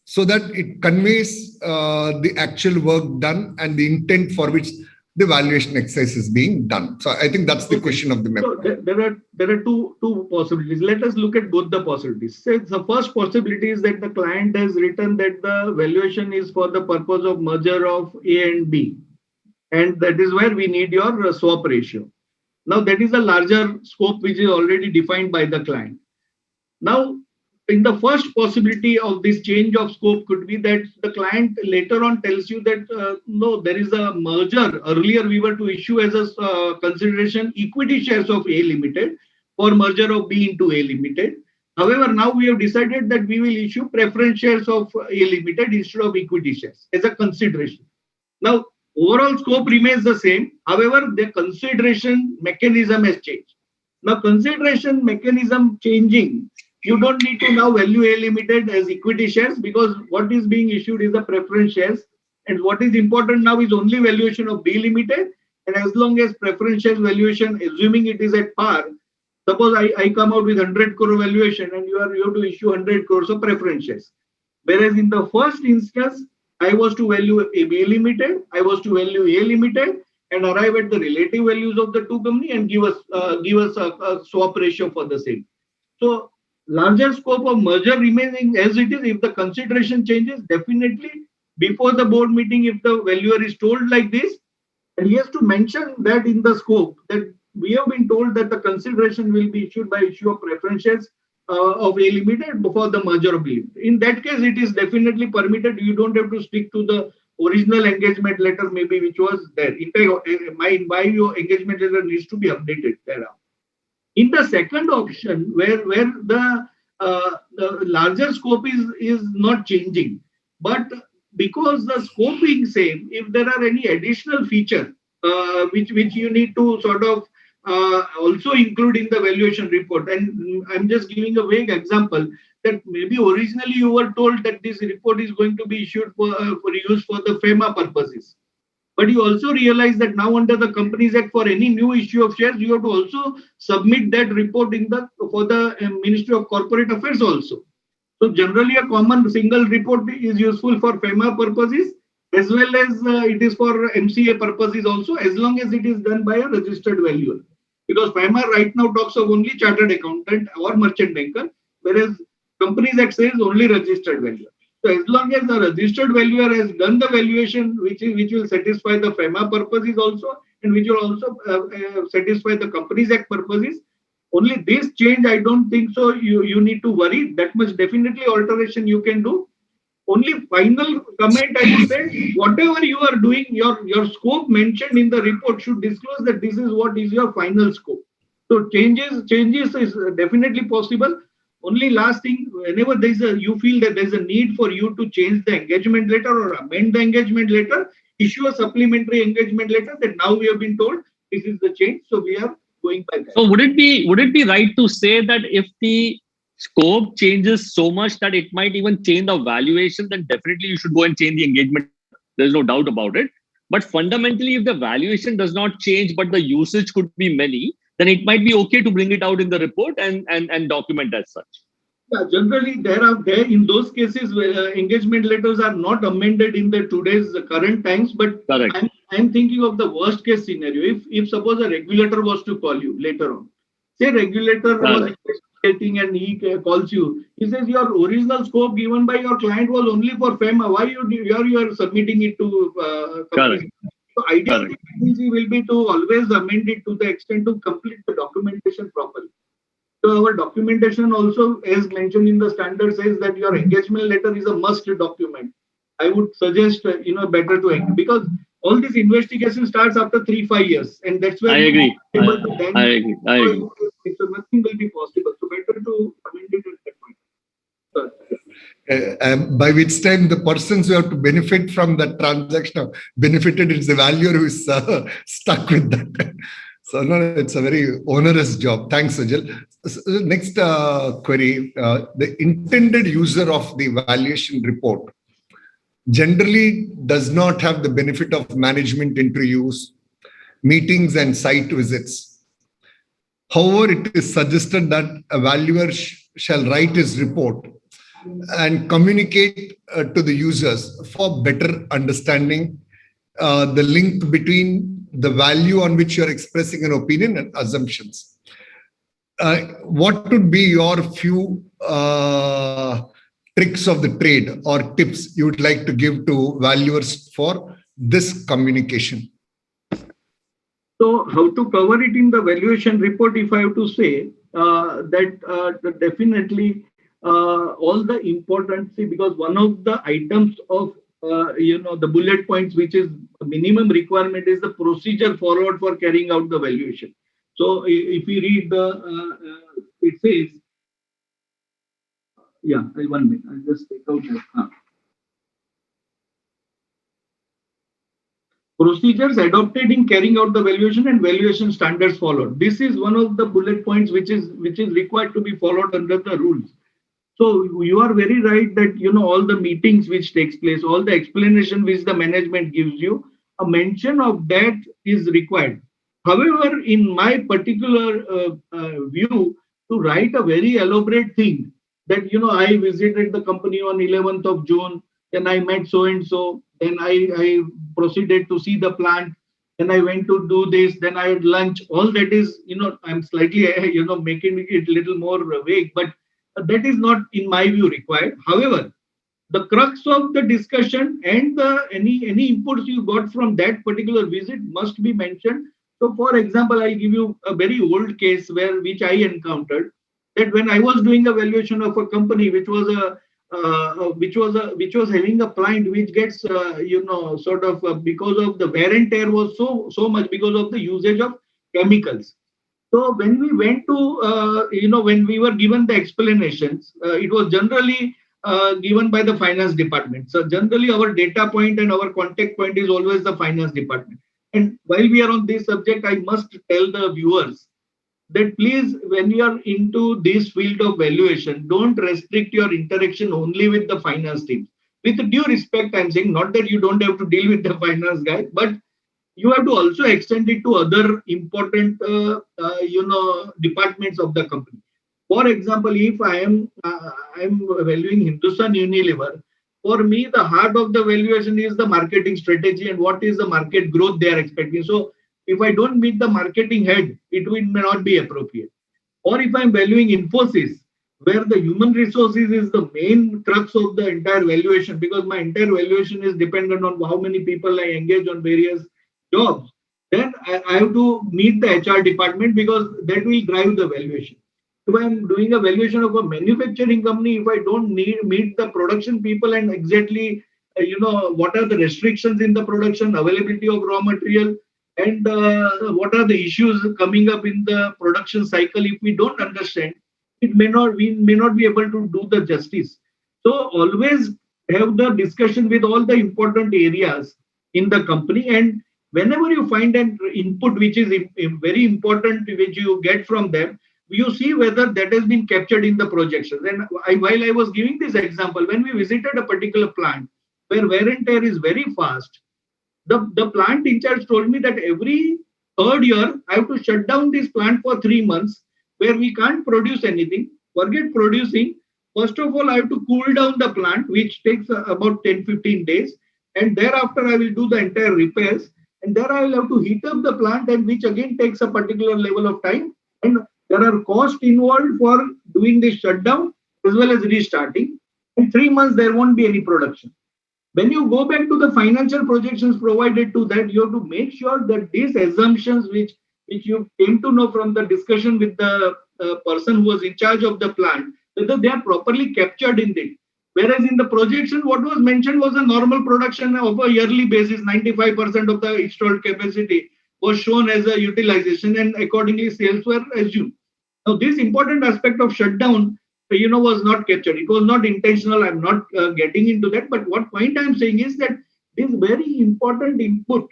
so that it conveys the actual work done and the intent for which the valuation exercise is being done. So I think that's the question of the member.
So there are two possibilities. Let us look at both the possibilities. Say the first possibility is that the client has written that the valuation is for the purpose of merger of A and B, and that is where we need your swap ratio. Now that is a larger scope which is already defined by the client. Now, in the first possibility of this change of scope could be that the client later on tells you that no, there is a merger. Earlier, we were to issue as a consideration equity shares of A Limited for merger of B into A Limited. However, now we have decided that we will issue preference shares of A Limited instead of equity shares as a consideration. Now, overall scope remains the same. However, the consideration mechanism has changed. Now, consideration mechanism changing, you don't need to now value A Limited as equity shares because what is being issued is the preference shares. And what is important now is only valuation of B Limited. And as long as preference shares valuation, assuming it is at par, suppose I come out with 100 crore valuation and you have to issue 100 crores of preference shares. Whereas in the first instance, I was to value a B Limited, I was to value A Limited and arrive at the relative values of the two companies and give us a swap ratio for the same. So larger scope of merger remaining as it is. If the consideration changes, definitely before the board meeting, if the valuer is told like this, and he has to mention that in the scope that we have been told that the consideration will be issued by issue of preference shares of A Limited before the merger of B Limited. In that case, it is definitely permitted. You don't have to stick to the original engagement letter, maybe which was there. In fact, my your engagement letter needs to be updated thereafter. In the second option, where the larger scope is not changing, but because the scope being same, if there are any additional feature which you need to sort of also include in the valuation report, and I'm just giving a vague example that maybe originally you were told that this report is going to be issued for use for the FEMA purposes. But you also realize that now under the Companies Act, for any new issue of shares, you have to also submit that report for the Ministry of Corporate Affairs also. So generally, a common single report is useful for FEMA purposes as well as it is for MCA purposes also, as long as it is done by a registered valuer. Because FEMA right now talks of only chartered accountant or merchant banker, whereas Companies Act says only registered valuer. So as long as the registered valuer has done the valuation, which will satisfy the FEMA purposes also, and which will also satisfy the Companies Act purposes, only this change, I don't think so. You need to worry that much. Definitely alteration you can do. Only final comment I would say, whatever you are doing, your scope mentioned in the report should disclose that this is what is your final scope. So changes is definitely possible. Only last thing, whenever you feel that there's a need for you to change the engagement letter or amend the engagement letter, issue a supplementary engagement letter that now we have been told this is the change. So we are going by that.
So would it be right to say that if the scope changes so much that it might even change the valuation, then definitely you should go and change the engagement. There's no doubt about it. But fundamentally, if the valuation does not change, but the usage could be many, then it might be okay to bring it out in the report and document as such.
Yeah, generally there in those cases where engagement letters are not amended in the today's current times, but I'm thinking of the worst case scenario. If suppose a regulator was to call you later on, say regulator was investigating and he calls you, he says your original scope given by your client was only for FEMA. Why you are submitting it to companies? So ideally, the will be to always amend it to the extent to complete the documentation properly. So our documentation also, as mentioned in the standard, says that your engagement letter is a must document. I would suggest better to end because all this investigation starts after 3-5 years, and that's where
I agree.
I agree. So nothing will be possible. So better to amend it at that point.
By which time the persons who have to benefit from that transaction have benefited, it's the valuer who is stuck with that. So no, it's a very onerous job. Thanks, Sujal. Next query, the intended user of the valuation report generally does not have the benefit of management interviews, meetings and site visits. However, it is suggested that a valuer shall write his report and communicate to the users for better understanding the link between the value on which you are expressing an opinion and assumptions. What would be your few tricks of the trade or tips you would like to give to valuers for this communication?
So how to cover it in the valuation report, if I have to say, that definitely all the importance, because one of the items of the bullet points, which is a minimum requirement, is the procedure followed for carrying out the valuation. So if you read it says, yeah, 1 minute, I'll just take out that. Procedures adopted in carrying out the valuation and valuation standards followed. This is one of the bullet points which is required to be followed under the rules. So you are very right that all the meetings which takes place, all the explanation which the management gives you, a mention of that is required. However, in my particular view, to write a very elaborate thing that I visited the company on 11th of June, then I met so and so, then I proceeded to see the plant, then I went to do this, then I had lunch. All that is, I'm slightly making it a little more vague, but that is not, in my view, required. However, the crux of the discussion and any inputs you got from that particular visit must be mentioned. So, for example, I'll give you a very old case which I encountered, that when I was doing a valuation of a company which was having a plant which gets sort of because of the wear and tear was so much because of the usage of chemicals. So when we went to, when we were given the explanations, it was generally given by the finance department. So generally our data point and our contact point is always the finance department. And while we are on this subject, I must tell the viewers that please, when you are into this field of valuation, don't restrict your interaction only with the finance team. With due respect, I'm saying not that you don't have to deal with the finance guy, but you have to also extend it to other important, departments of the company. For example, if I'm valuing Hindustan Unilever, for me, the heart of the valuation is the marketing strategy and what is the market growth they are expecting. So if I don't meet the marketing head, it may not be appropriate. Or if I'm valuing Infosys, where the human resources is the main crux of the entire valuation, because my entire valuation is dependent on how many people I engage on various jobs, then I have to meet the HR department because that will drive the valuation. If I'm doing a valuation of a manufacturing company, if I don't meet the production people and exactly, what are the restrictions in the production, availability of raw material, and what are the issues coming up in the production cycle, if we don't understand, we may not be able to do the justice. So always have the discussion with all the important areas in the company, and whenever you find an input which is very important, which you get from them, you see whether that has been captured in the projections. And while I was giving this example, when we visited a particular plant where wear and tear is very fast, the plant in charge told me that every third year I have to shut down this plant for 3 months where we can't produce anything. Forget producing. First of all, I have to cool down the plant, which takes about 10-15 days. And thereafter, I will do the entire repairs. And there I will have to heat up the plant, and which again takes a particular level of time. And there are costs involved for doing this shutdown as well as restarting. In 3 months, there won't be any production. When you go back to the financial projections provided to that, you have to make sure that these assumptions which you came to know from the discussion with the person who was in charge of the plant, whether they are properly captured in it. Whereas in the projection, what was mentioned was a normal production of a yearly basis, 95% of the installed capacity was shown as a utilization, and accordingly sales were assumed. Now, this important aspect of shutdown was not captured. It was not intentional. I'm not getting into that. But what point I'm saying is that this very important input,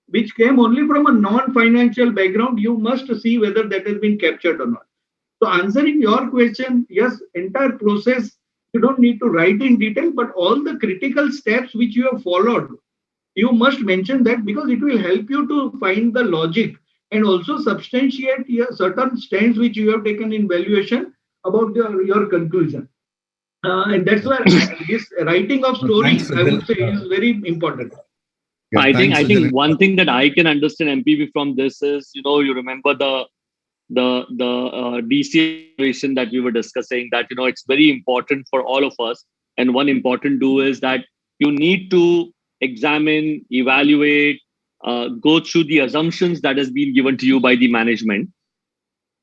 which came only from a non-financial background, you must see whether that has been captured or not. So answering your question, yes, entire process, you don't need to write in detail, but all the critical steps which you have followed, you must mention that, because it will help you to find the logic and also substantiate your certain stands which you have taken in valuation about your conclusion. And that's where this writing of story,
Thanks,
I would say,
Sujal.
is very important.
Yeah,
I
thanks,
think
Sujal.
one thing that I can understand MPV from this is, you remember the DC equation that we were discussing, that it's very important for all of us, and one important do is that you need to examine, evaluate, go through the assumptions that has been given to you by the management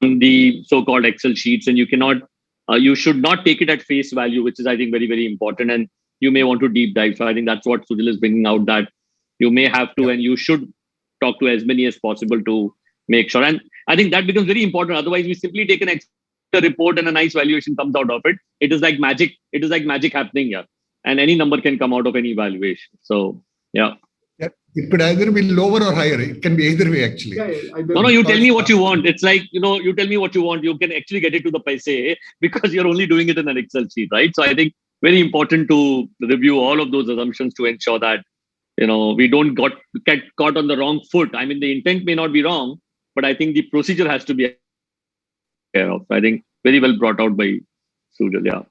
in the so-called Excel sheets, and you should not take it at face value, which is, I think, very, very important. And you may want to deep dive. So I think that's what Sujal is bringing out, that you may have to, and you should talk to as many as possible to make sure. And I think that becomes very important. Otherwise, we simply take an Excel report and a nice valuation comes out of it. It is like magic. It is like magic happening here, and any number can come out of any valuation. So yeah.
Yeah, it could either be lower or higher. It can be either way, actually.
No, you tell me what you want. It's like, you tell me what you want. You can actually get it to the paise because you're only doing it in an Excel sheet, right? So I think very important to review all of those assumptions to ensure that, we don't get caught on the wrong foot. I mean, the intent may not be wrong, but I think the procedure has to be care of. I think very well brought out by Sujal. Yeah.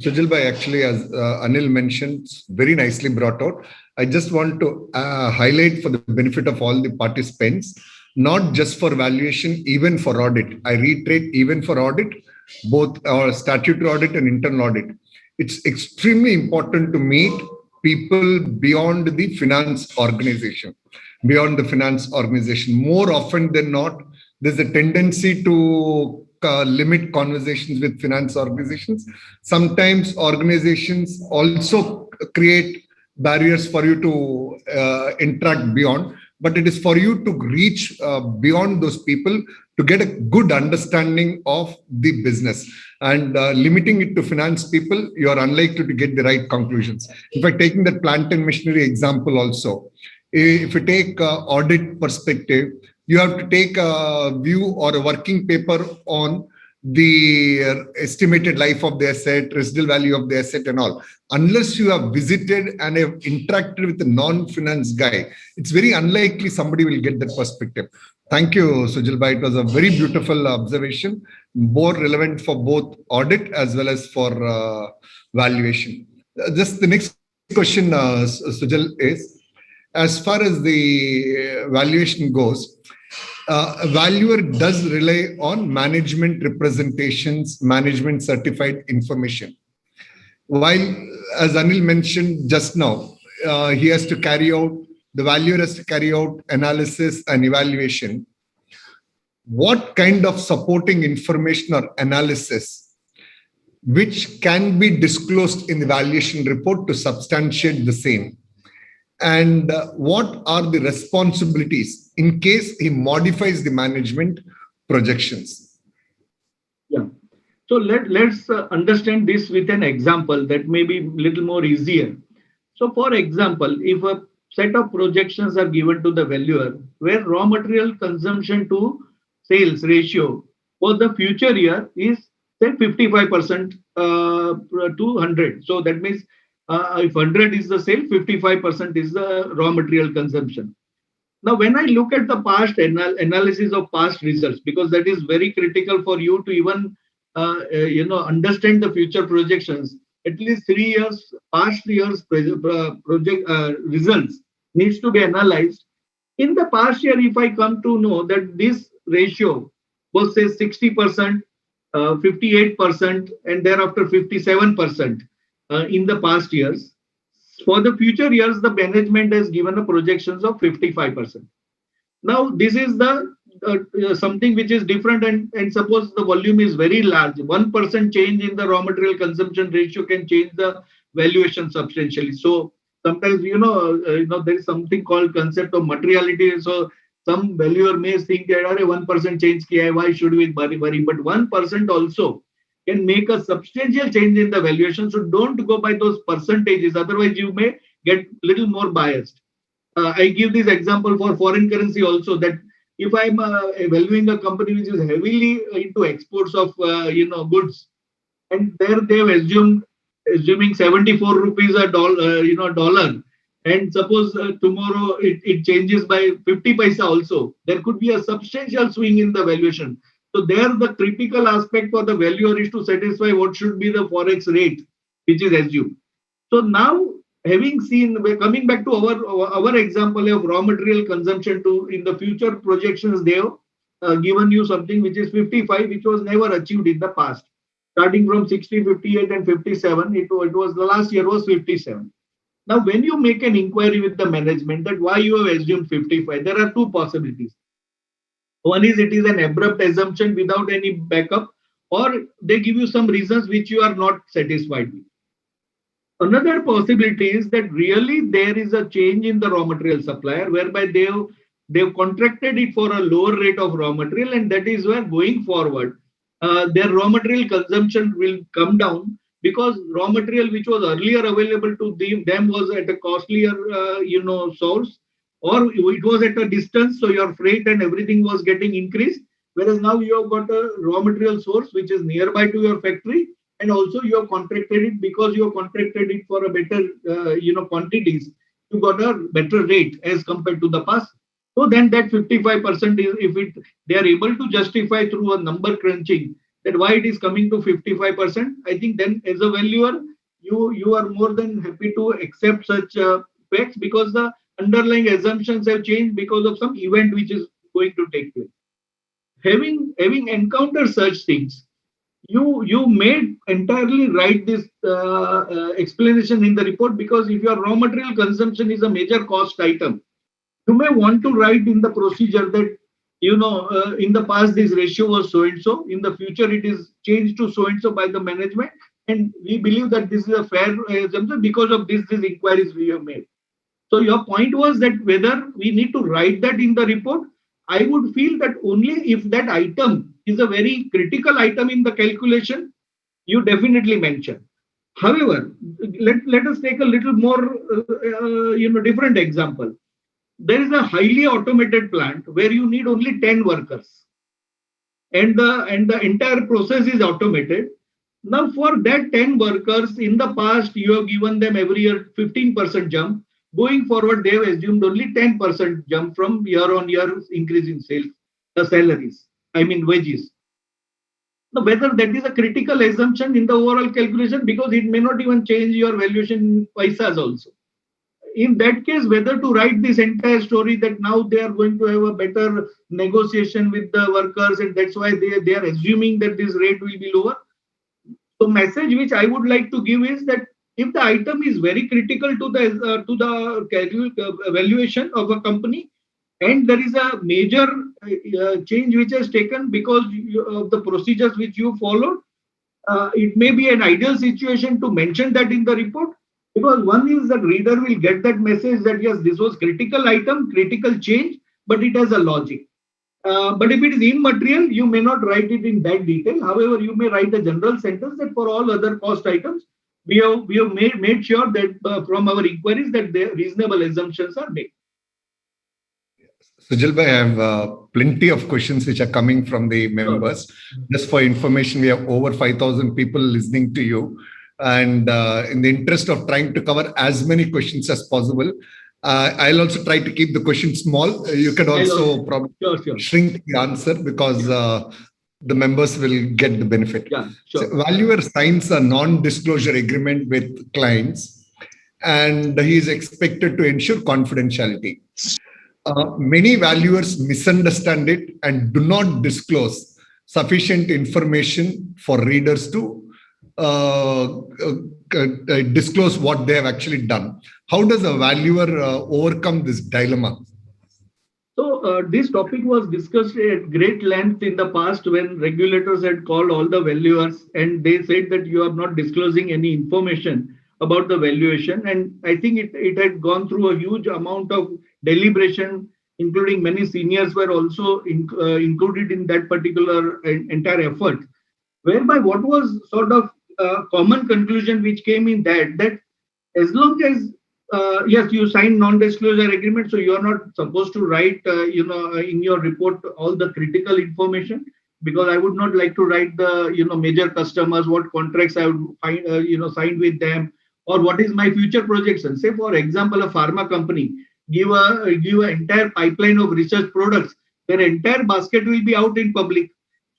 Sujal bhai, actually, as Anil mentioned, very nicely brought out. I just want to highlight for the benefit of all the participants, not just for valuation, even for audit. I reiterate, even for audit, both our statutory audit and internal audit. It's extremely important to meet people beyond the finance organization. Beyond the finance organization. More often than not, there's a tendency to limit conversations with finance organizations. Sometimes organizations also create barriers for you to interact beyond, but it is for you to reach beyond those people to get a good understanding of the business. And limiting it to finance people, you are unlikely to get the right conclusions. In fact, taking that plant and machinery example also, if you take audit perspective, you have to take a view or a working paper on the estimated life of the asset, residual value of the asset and all. Unless you have visited and have interacted with a non-finance guy, it's very unlikely somebody will get that perspective. Thank you, Sujal bhai. It was a very beautiful observation, more relevant for both audit as well as for valuation. Just the next question, Sujal, is as far as the valuation goes, a valuer does rely on management representations, management certified information. While, as Anil mentioned just now, the valuer has to carry out analysis and evaluation. What kind of supporting information or analysis which can be disclosed in the valuation report to substantiate the same? And what are the responsibilities in case he modifies the management projections?
Yeah. So let's understand this with an example that may be a little more easier. So for example, if a set of projections are given to the valuer where raw material consumption to sales ratio for the future year is say 55% to 100. So that means if 100 is the sale, 55% is the raw material consumption. Now, when I look at the past analysis of past results, because that is very critical for you to even understand the future projections, at least 3 years, past years project results needs to be analyzed. In the past year, if I come to know that this ratio was say 60%, 58%, and thereafter 57%. In the past years. For the future years, the management has given a projections of 55%. Now, this is the something which is different, and suppose the volume is very large. 1% change in the raw material consumption ratio can change the valuation substantially. So sometimes there is something called concept of materiality. So some valuer may think that 1% change kiya hai, why should we worry? But 1% also can make a substantial change in the valuation. So don't go by those percentages. Otherwise, you may get little more biased. I give this example for foreign currency also, that if I'm valuing a company which is heavily into exports of goods, and there they've assuming 74 rupees a dollar, and suppose tomorrow it changes by 50 paisa also, there could be a substantial swing in the valuation. So there the critical aspect for the valuer is to satisfy what should be the forex rate which is assumed. So now, having seen, coming back to our example of raw material consumption, to in the future projections, they have given you something which is 55, which was never achieved in the past. Starting from 60, 58 and 57, it was the last year was 57. Now, when you make an inquiry with the management that why you have assumed 55, there are two possibilities. One is it is an abrupt assumption without any backup, or they give you some reasons which you are not satisfied with. Another possibility is that really there is a change in the raw material supplier, whereby they've contracted it for a lower rate of raw material, and that is where going forward their raw material consumption will come down, because raw material which was earlier available to them was at a costlier source, or it was at a distance, so your freight and everything was getting increased, whereas now you have got a raw material source which is nearby to your factory, and also you have contracted it, because you have contracted it for a better quantities, you got a better rate as compared to the past. So then that 55% is, if they are able to justify through a number crunching that why it is coming to 55%, I think then as a valuer, you are more than happy to accept such facts, because the underlying assumptions have changed because of some event which is going to take place. Having encountered such things, you may entirely write this explanation in the report, because if your raw material consumption is a major cost item, you may want to write in the procedure that in the past this ratio was so and so, in the future it is changed to so and so by the management, and we believe that this is a fair assumption because of these inquiries we have made. So your point was that whether we need to write that in the report. I would feel that only if that item is a very critical item in the calculation, you definitely mention. However, let us take a little more different example. There is a highly automated plant where you need only 10 workers, and the entire process is automated. Now, for that 10 workers, in the past you have given them every year 15% jump. Going forward, they have assumed only 10% jump from year-on-year increase in salaries, wages. Now, whether that is a critical assumption in the overall calculation, because it may not even change your valuation in paisas also. In that case, whether to write this entire story that now they are going to have a better negotiation with the workers, and that's why they are assuming that this rate will be lower. So, message which I would like to give is that if the item is very critical to the valuation of a company, and there is a major change which has taken because of the procedures which you followed, it may be an ideal situation to mention that in the report, because one is that reader will get that message that yes, this was critical item, critical change, but it has a logic. But if it is immaterial, you may not write it in that detail. However, you may write a general sentence that for all other cost items, we have made sure that from our inquiries that the reasonable assumptions are made.
Sujal bhai, I have plenty of questions which are coming from the members. Sure. Just for information, we have over 5,000 people listening to you. And in the interest of trying to cover as many questions as possible, I'll also try to keep the question small. You can also probably shrink the answer, because the members will get the benefit.
Yeah, sure.
So, valuer signs a non-disclosure agreement with clients, and he is expected to ensure confidentiality. Many valuers misunderstand it and do not disclose sufficient information for readers to disclose what they have actually done. How does a valuer overcome this dilemma?
So this topic was discussed at great length in the past when regulators had called all the valuers, and they said that you are not disclosing any information about the valuation. And I think it had gone through a huge amount of deliberation, including many seniors were also included in that particular entire effort, whereby what was sort of common conclusion which came in that as long as yes, you sign non-disclosure agreement, so you are not supposed to write, in your report all the critical information, because I would not like to write the, major customers, what contracts I would find, signed with them, or what is my future projection. Say, for example, a pharma company give an entire pipeline of research products, their entire basket will be out in public.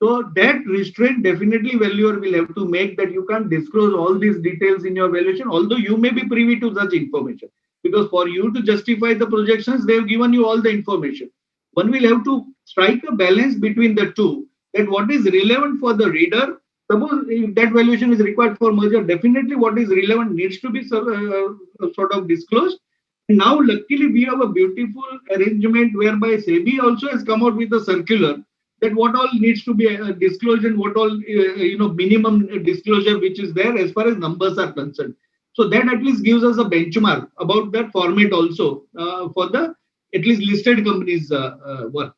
So that restraint definitely valuer will have to make, that you can't disclose all these details in your valuation, although you may be privy to such information. Because for you to justify the projections, they've given you all the information. One will have to strike a balance between the two, that what is relevant for the reader. Suppose if that valuation is required for merger, definitely what is relevant needs to be sort of disclosed. Now, luckily, we have a beautiful arrangement whereby SEBI also has come out with a circular that what all needs to be disclosed and what all minimum disclosure which is there as far as numbers are concerned. So that at least gives us a benchmark about that format also for the at least listed companies' work.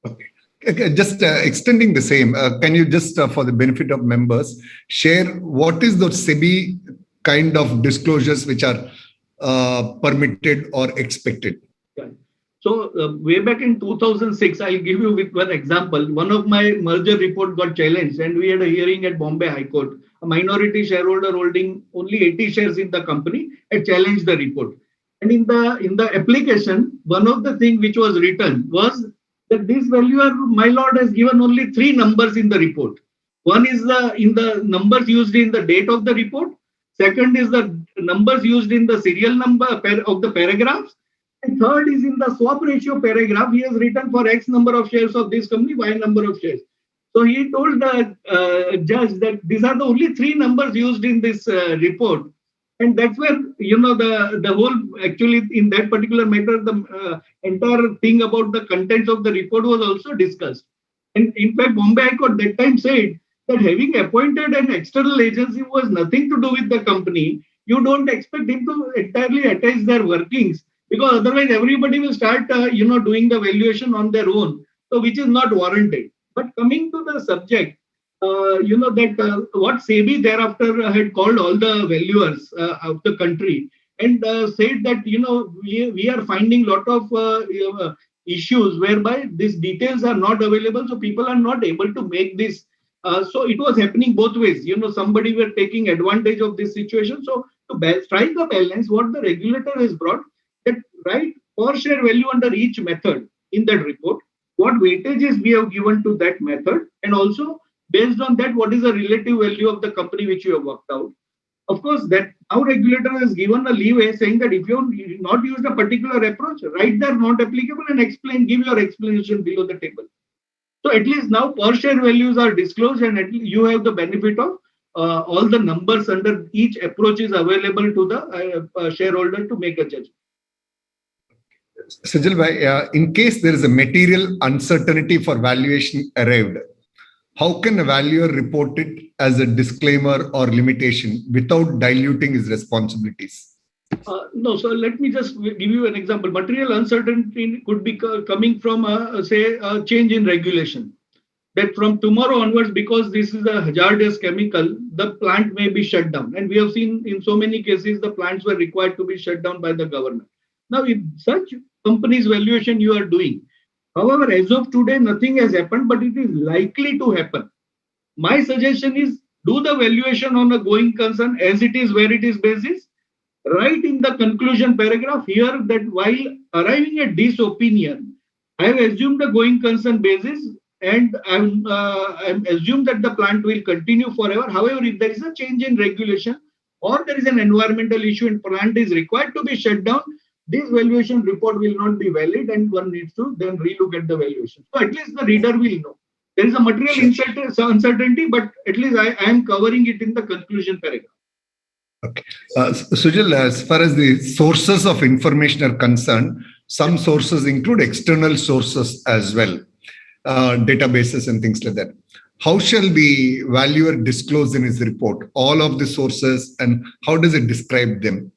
Okay. Just extending the same, can you just for the benefit of members share what is the SEBI kind of disclosures which are permitted or expected?
So way back in 2006, I'll give you with one example. One of my merger report got challenged, and we had a hearing at Bombay High Court. A minority shareholder holding only 80 shares in the company had challenged the report. And in the application, one of the things which was written was that this valuer, my lord, has given only 3 numbers in the report. One is in the numbers used in the date of the report. Second is the numbers used in the serial number of the paragraphs. And third is in the swap ratio paragraph, he has written for X number of shares of this company, Y number of shares. So he told the judge that these are the only 3 numbers used in this report. And that's where, the whole, actually in that particular matter, the entire thing about the contents of the report was also discussed. And in fact, Bombay High Court that time said that having appointed an external agency who has nothing to do with the company, you don't expect him to entirely attach their workings, because otherwise everybody will start, doing the valuation on their own, so which is not warranted. But coming to the subject, that what SEBI thereafter had called all the valuers of the country and said that, we are finding lot of issues whereby these details are not available, so people are not able to make this. So it was happening both ways. Somebody were taking advantage of this situation. So to strike a balance, what the regulator has brought, that right per share value under each method in that report, what weightages we have given to that method, and also based on that, what is the relative value of the company which you have worked out. Of course, that our regulator has given a leeway saying that if you have not used a particular approach, write there not applicable and give your explanation below the table. So at least now per share values are disclosed, and at least you have the benefit of all the numbers under each approach is available to the shareholder to make a judgment.
Sajal bhai, in case there is a material uncertainty for valuation arrived, how can a valuer report it as a disclaimer or limitation without diluting his responsibilities?
No, so let me just give you an example. Material uncertainty could be coming from, say, a change in regulation. That from tomorrow onwards, because this is a hazardous chemical, the plant may be shut down. And we have seen in so many cases, the plants were required to be shut down by the government. Now, if such company's valuation you are doing, however, as of today, nothing has happened, but it is likely to happen. My suggestion is do the valuation on a going concern as it is, where it is basis. Write in the conclusion paragraph here that while arriving at this opinion, I have assumed a going concern basis, and I'm assumed that the plant will continue forever. However, if there is a change in regulation or there is an environmental issue and plant is required to be shut down, this valuation report will not be valid, and one needs to then relook at the valuation. So at least the reader will know. There is a material uncertainty, but at least I am covering it in the conclusion paragraph.
Okay. Sujal, as far as the sources of information are concerned, some sources include external sources as well, databases and things like that. How shall the valuer disclose in his report all of the sources, and how does it describe them?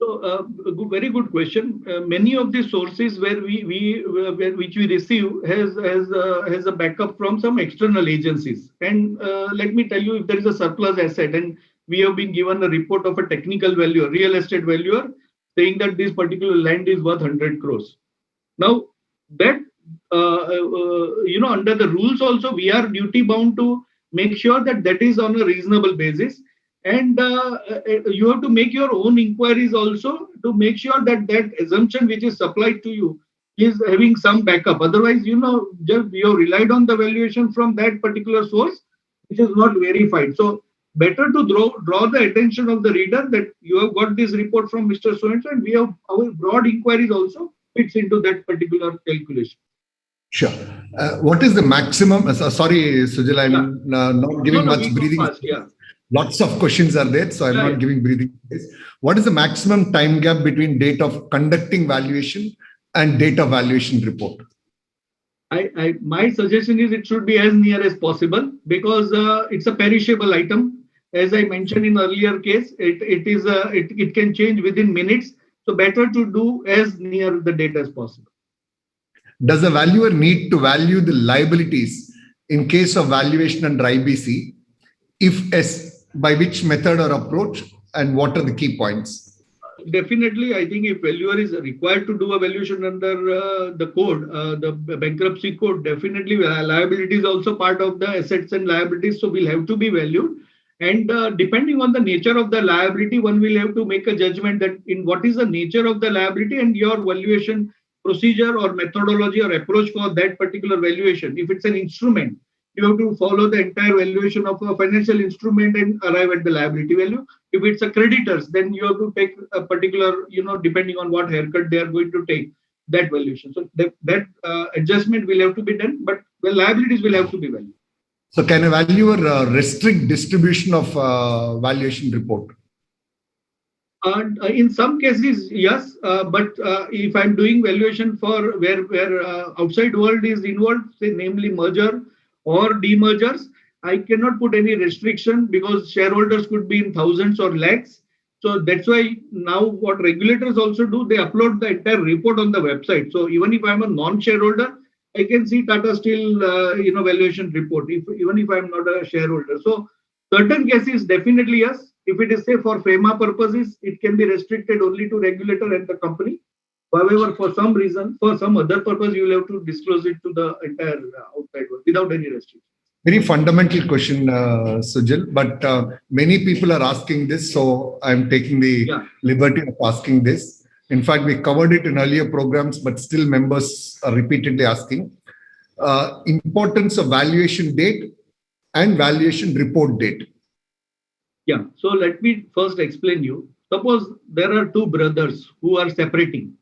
So, very good question. Many of the sources which we receive has a backup from some external agencies. And let me tell you, if there is a surplus asset, and we have been given a report of a technical valuer, real estate valuer, saying that this particular land is worth 100 crores. Now, that under the rules also, we are duty bound to make sure that that is on a reasonable basis. And you have to make your own inquiries also to make sure that that assumption which is supplied to you is having some backup. Otherwise, just you have relied on the valuation from that particular source, which is not verified. So better to draw the attention of the reader that you have got this report from Mr. So-and-so, and we have our broad inquiries also fits into that particular calculation.
Sure. What is the maximum? Sorry, Sujal, I'm not giving much breathing. Lots of questions are there, so I'm not giving breathing space. What is the maximum time gap between date of conducting valuation and date of valuation report?
My suggestion is it should be as near as possible, because it's a perishable item. As I mentioned in earlier case, it can change within minutes. So better to do as near the date as possible.
Does the valuer need to value the liabilities in case of valuation under IBC? If yes, by which method or approach, and what are the key points?
Definitely, I think if valuer is required to do a valuation under the code, the bankruptcy code, definitely liability is also part of the assets and liabilities, so will have to be valued. And depending on the nature of the liability, one will have to make a judgment that in what is the nature of the liability and your valuation procedure or methodology or approach for that particular valuation. If it's an instrument, you have to follow the entire valuation of a financial instrument and arrive at the liability value. If it's a creditors, then you have to take a particular, depending on what haircut they are going to take, that valuation. So that adjustment will have to be done, but the liabilities will have to be valued.
So can a valuer restrict distribution of valuation report?
In some cases, yes, but if I'm doing valuation for where outside world is involved, say namely merger or demergers, I cannot put any restriction because shareholders could be in thousands or lakhs. So that's why now what regulators also do, they upload the entire report on the website. So even if I'm a non-shareholder, I can see Tata Steel, valuation report, even if I'm not a shareholder. So certain cases, definitely yes. If it is say for FEMA purposes, it can be restricted only to regulator and the company. However, for some reason, for some other purpose, you will have to disclose it to the entire outside world without any restriction.
Very fundamental question, Sujal, but many people are asking this, so I'm taking the liberty of asking this. In fact, we covered it in earlier programs, but still members are repeatedly asking. Importance of valuation date and valuation report date.
Yeah, so let me first explain you. Suppose there are two brothers who are separating.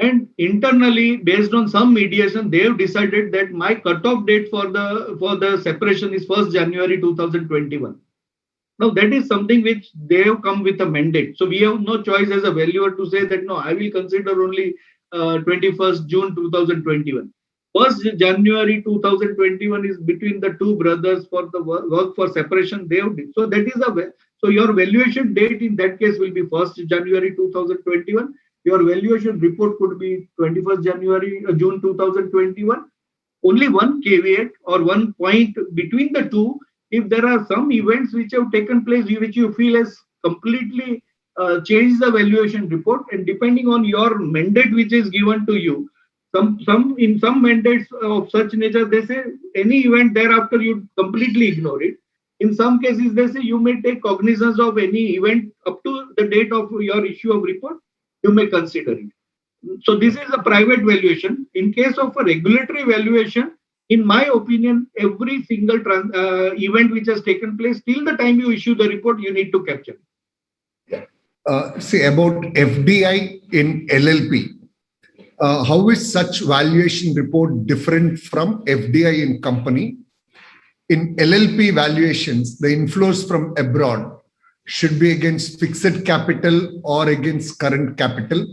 And internally, based on some mediation, they have decided that my cutoff date for the separation is 1st January 2021. Now, that is something which they have come with a mandate. So we have no choice as a valuer to say that, no, I will consider only 21st June 2021. 1st January 2021 is between the two brothers for the work for separation they have did. So that is so your valuation date in that case will be 1st January 2021. Your valuation report could be 21st June 2021. Only one caveat or one point between the two, if there are some events which have taken place which you feel has completely changed the valuation report, and depending on your mandate which is given to you, in some mandates of such nature, they say any event thereafter you completely ignore it. In some cases, they say you may take cognizance of any event up to the date of your issue of report. You may consider it. So this is a private valuation. In case of a regulatory valuation, in my opinion, every single event which has taken place till the time you issue the report, you need to capture it.
Say about FDI in LLP. How is such valuation report different from FDI in company? In LLP valuations, the inflows from abroad should be against fixed capital or against current capital.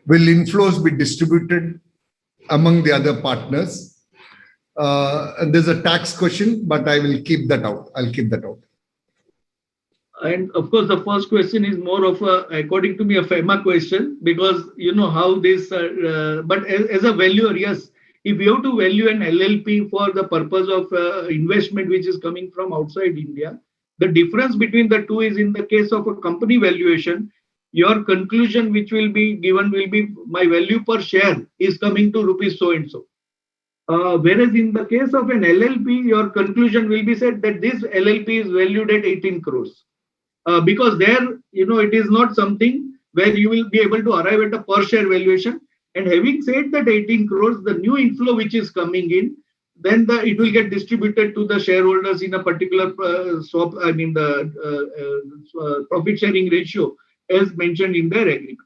Will inflows be distributed among the other partners? And there's a tax question, but I will keep that out. I'll keep that out.
And of course, the first question is more of according to me, a FEMA question, because you know how this, but as a valuer, yes, if you have to value an LLP for the purpose of investment which is coming from outside India, the difference between the two is in the case of a company valuation, your conclusion which will be given will be my value per share is coming to rupees so and so. Whereas in the case of an LLP, your conclusion will be said that this LLP is valued at 18 crores. Because there, you know, it is not something where you will be able to arrive at a per share valuation. And having said that 18 crores, the new inflow which is coming in, then it will get distributed to the shareholders in a particular swap, I mean the profit sharing ratio as mentioned in their agreement.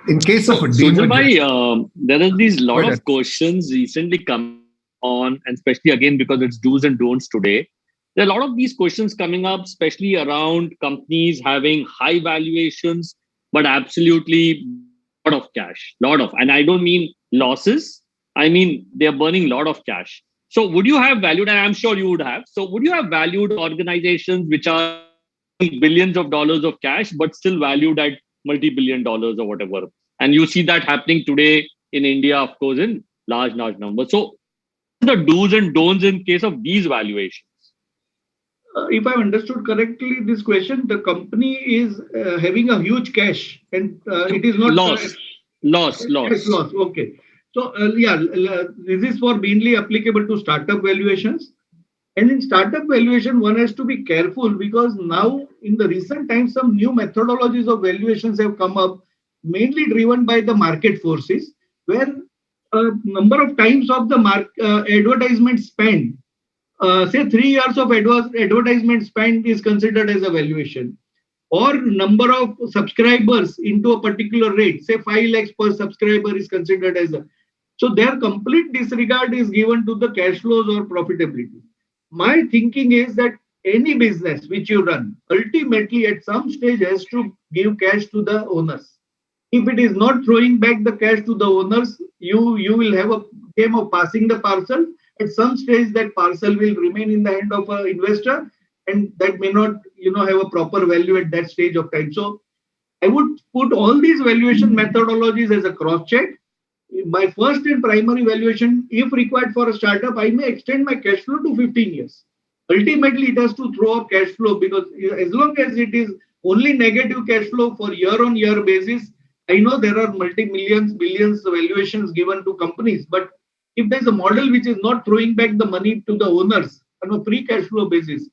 In case of a
Sujal bhai,
demerger,
there are these lot
Go
of
ahead.
questions recently come on, and especially again because it's do's and don'ts today. There are a lot of these questions coming up, especially around companies having high valuations, but absolutely lot of cash, and I don't mean losses. I mean they are burning a lot of cash. So would you have valued, and I'm sure you would have. So would you have valued organizations which are billions of dollars of cash, but still valued at multi-billion dollars or whatever? And you see that happening today in India, of course, in large numbers. So the do's and don'ts in case of these valuations.
If I understood correctly, this question, the company is having a huge cash and it is not
Loss.
cash loss. Okay. So this is for mainly applicable to startup valuations. And in startup valuation, one has to be careful because now in the recent times, some new methodologies of valuations have come up, mainly driven by the market forces, where a number of times of the advertisement spend, say 3 years of advertisement spend is considered as a valuation, or number of subscribers into a particular rate, say 5 lakhs per subscriber is considered as a. So their complete disregard is given to the cash flows or profitability. My thinking is that any business which you run ultimately at some stage has to give cash to the owners. If it is not throwing back the cash to the owners, you will have a game of passing the parcel. At some stage, that parcel will remain in the hand of an investor, and that may not, have a proper value at that stage of time. So, I would put all these valuation methodologies as a cross check. My first and primary valuation, if required for a startup, I may extend my cash flow to 15 years. Ultimately, it has to throw up cash flow because as long as it is only negative cash flow for year-on-year basis, I know there are multi-millions, billions valuations given to companies, but if there's a model which is not throwing back the money to the owners on a free cash flow basis,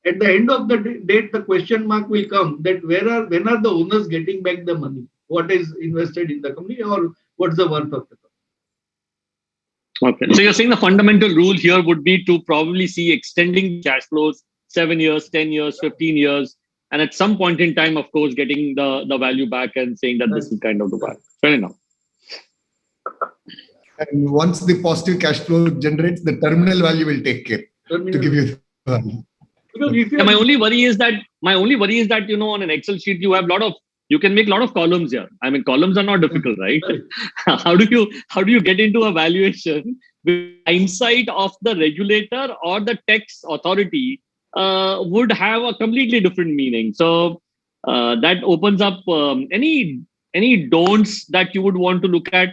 at the end of the date, the question mark will come that when are the owners getting back the money? What is invested in the company or what's the worth of the company?
Okay. So you're saying the fundamental rule here would be to probably see extending cash flows 7 years, 10 years, 15 years, and at some point in time, of course, getting the value back and saying that this is kind of the value. Fair enough.
And once the positive cash flow generates, the terminal value will take care to give you the value.
My only worry is that on an Excel sheet you can make a lot of columns here. I mean, columns are not difficult, right? How do you get into a valuation with hindsight of the regulator or the tax authority would have a completely different meaning. So that opens up any don'ts that you would want to look at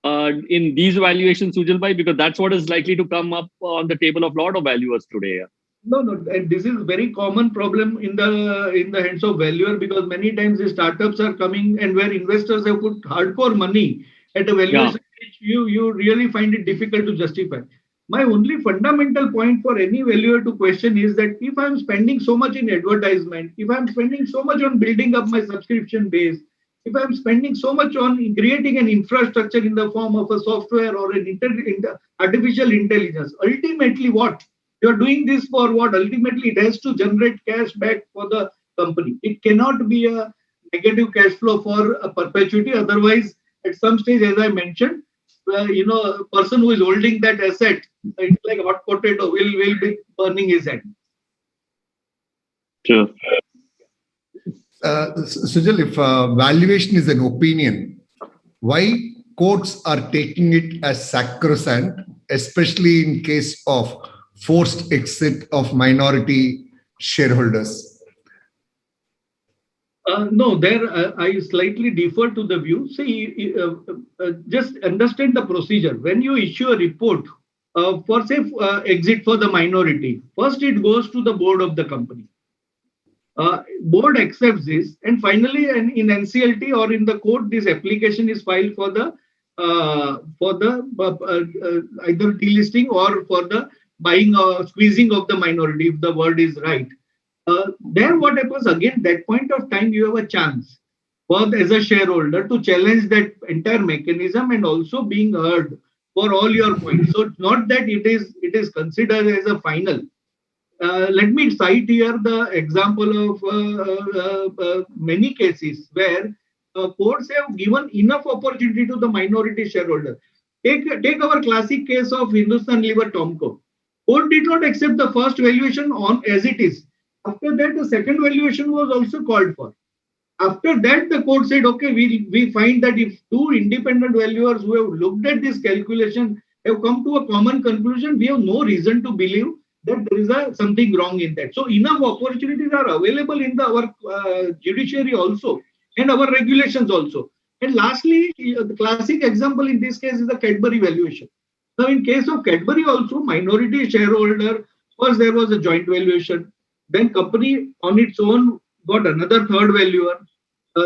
in these valuations, Sujal bhai, because that's what is likely to come up on the table of a lot of valuers today.
No, and this is very common problem in the hands of valuer because many times the startups are coming and where investors have put hardcore money at a valuation which you really find it difficult to justify. My only fundamental point for any valuer to question is that if I'm spending so much in advertisement, if I'm spending so much on building up my subscription base, if I'm spending so much on creating an infrastructure in the form of a software or an artificial intelligence, ultimately what? You're doing this for what? Ultimately, it has to generate cash back for the company. It cannot be a negative cash flow for a perpetuity. Otherwise, at some stage, as I mentioned, a person who is holding that asset, it's like a hot potato, will be burning his head.
Sure.
Sujal, if valuation is an opinion, why courts are taking it as sacrosanct, especially in case of forced exit of minority shareholders?
No, there I slightly differ to the view. See, just understand the procedure. When you issue a report for say exit for the minority, first it goes to the board of the company. Board accepts this, and finally, in NCLT or in the court, this application is filed for the either delisting or for the buying or squeezing of the minority, if the word is right. Then what happens again? That point of time, you have a chance as a shareholder to challenge that entire mechanism and also being heard for all your points. So it's not that it is considered as a final. Let me cite here the example of many cases where courts have given enough opportunity to the minority shareholder. Take our classic case of Hindustan Lever Tomco. Court did not accept the first valuation on as it is. After that, the second valuation was also called for. After that, the court said, okay, we find that if two independent valuers who have looked at this calculation have come to a common conclusion, we have no reason to believe that there is something wrong in that. So enough opportunities are available in our judiciary also and our regulations also. And lastly, the classic example in this case is the Cadbury valuation. Now, in case of Cadbury also, minority shareholder, first there was a joint valuation, then company on its own got another third valuer.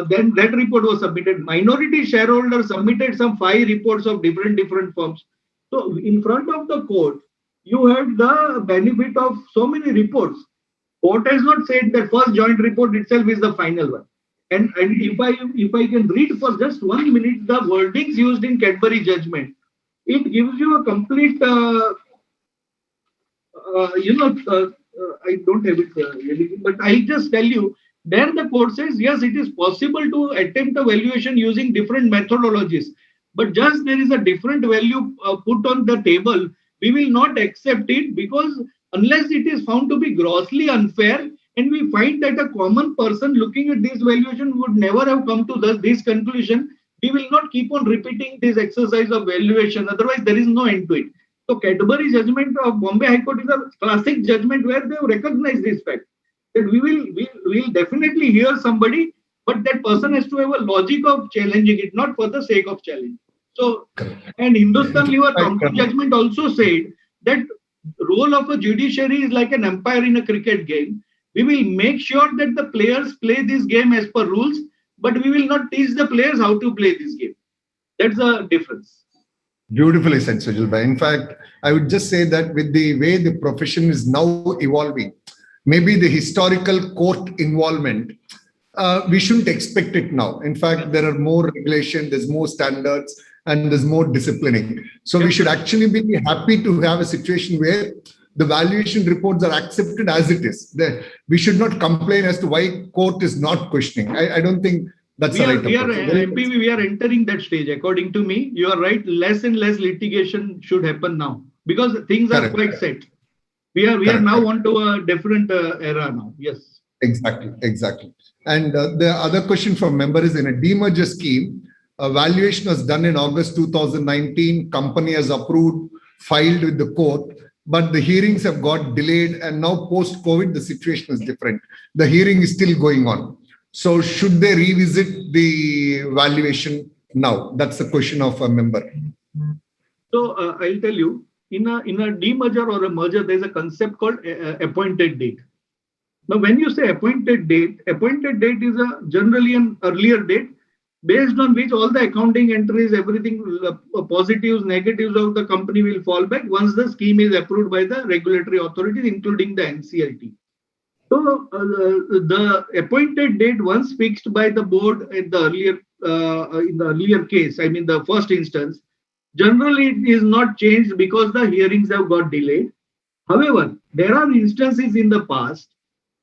Then that report was submitted. Minority shareholder submitted some 5 reports of different firms. So in front of the court, you had the benefit of so many reports. Court has not said that first joint report itself is the final one. And if I can read for just 1 minute the wordings used in Cadbury judgment, it gives you a complete, I don't have it, but I'll just tell you. There the court says, yes, it is possible to attempt a valuation using different methodologies. But just there is a different value put on the table, we will not accept it because unless it is found to be grossly unfair and we find that a common person looking at this valuation would never have come to this conclusion, we will not keep on repeating this exercise of valuation. Otherwise, there is no end to it. So Cadbury judgment of Bombay High Court is a classic judgment where they have recognized this fact. That we will definitely hear somebody, but that person has to have a logic of challenging it, not for the sake of challenge. So, and Hindustan Lever judgment also said that role of a judiciary is like an umpire in a cricket game. We will make sure that the players play this game as per rules, but we will not teach the players how to play this game. That's the difference.
Beautifully said, Sujal Bhai. In fact, I would just say that with the way the profession is now evolving, maybe the historical court involvement, we shouldn't expect it now. In fact, there are more regulations, there's more standards, and there's more disciplining. So we should actually be happy to have a situation where the valuation reports are accepted as it is. We should not complain as to why court is not questioning. I don't think that's the right approach.
We are entering that stage. According to me, you are right. Less and less litigation should happen now because things are quite set. We are now onto a different era now. Yes.
Exactly. And the other question from member is in a demerger scheme, a valuation was done in August 2019. Company has approved, filed with the court, but the hearings have got delayed. And now post-COVID, the situation is different. The hearing is still going on. So should they revisit the valuation now? That's the question of a member.
So I'll tell you, in a demerger or a merger, there's a concept called appointed date. Now, when you say appointed date is generally an earlier date based on which all the accounting entries, everything, positives, negatives of the company will fall back once the scheme is approved by the regulatory authorities, including the NCLT. So the appointed date, once fixed by the board in the earlier case, I mean the first instance, generally it is not changed because the hearings have got delayed. However, there are instances in the past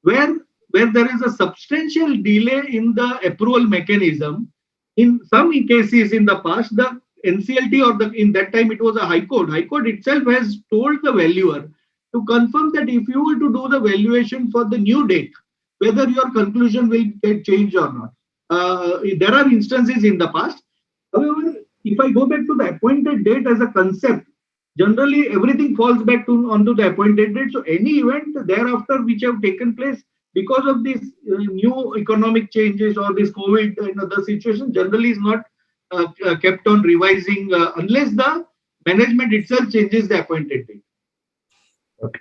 where there is a substantial delay in the approval mechanism. In some cases in the past, the NCLT or in that time it was a High Court. High Court itself has told the valuer to confirm that if you were to do the valuation for the new date, whether your conclusion will get changed or not. There are instances in the past. However, if I go back to the appointed date as a concept, generally everything falls back to onto the appointed date. So any event thereafter which have taken place because of these new economic changes or this COVID the situation generally is not kept on revising unless the management itself changes the appointed date.
Okay.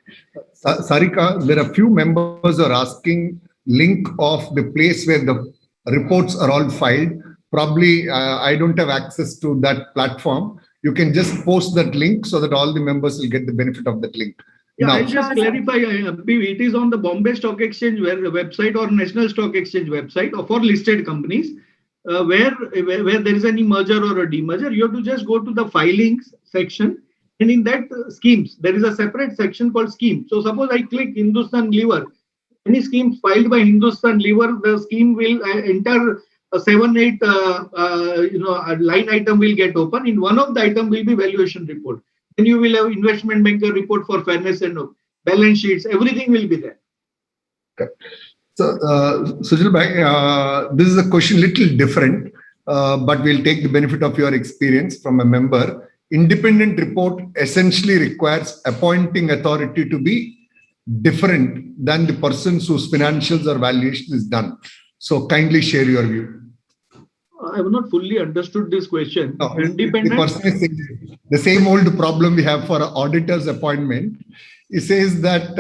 Sarika, there are few members who are asking link of the place where the reports are all filed. Probably I don't have access to that platform. You can just post that link so that all the members will get the benefit of that link.
Yeah,
Now,
I'll just clarify. It is on the Bombay Stock Exchange website or National Stock Exchange website or for listed companies where there is any merger or a demerger. You have to just go to the filings section, and in that schemes there is a separate section called scheme. So suppose I click Hindustan Lever, any schemes filed by Hindustan Lever, the scheme will enter a 7-8 a line item will get open. In one of the item will be valuation report. Then you will have investment banker report for fairness and balance sheets. Everything will be there.
Okay. So, Sujal Bhai, this is a question little different, but we'll take the benefit of your experience from a member. Independent report essentially requires appointing authority to be different than the persons whose financials or valuation is done. So kindly share your view.
I have not fully understood this question.
No,
Independent.
The person is saying the same old problem we have for auditor's appointment. It says that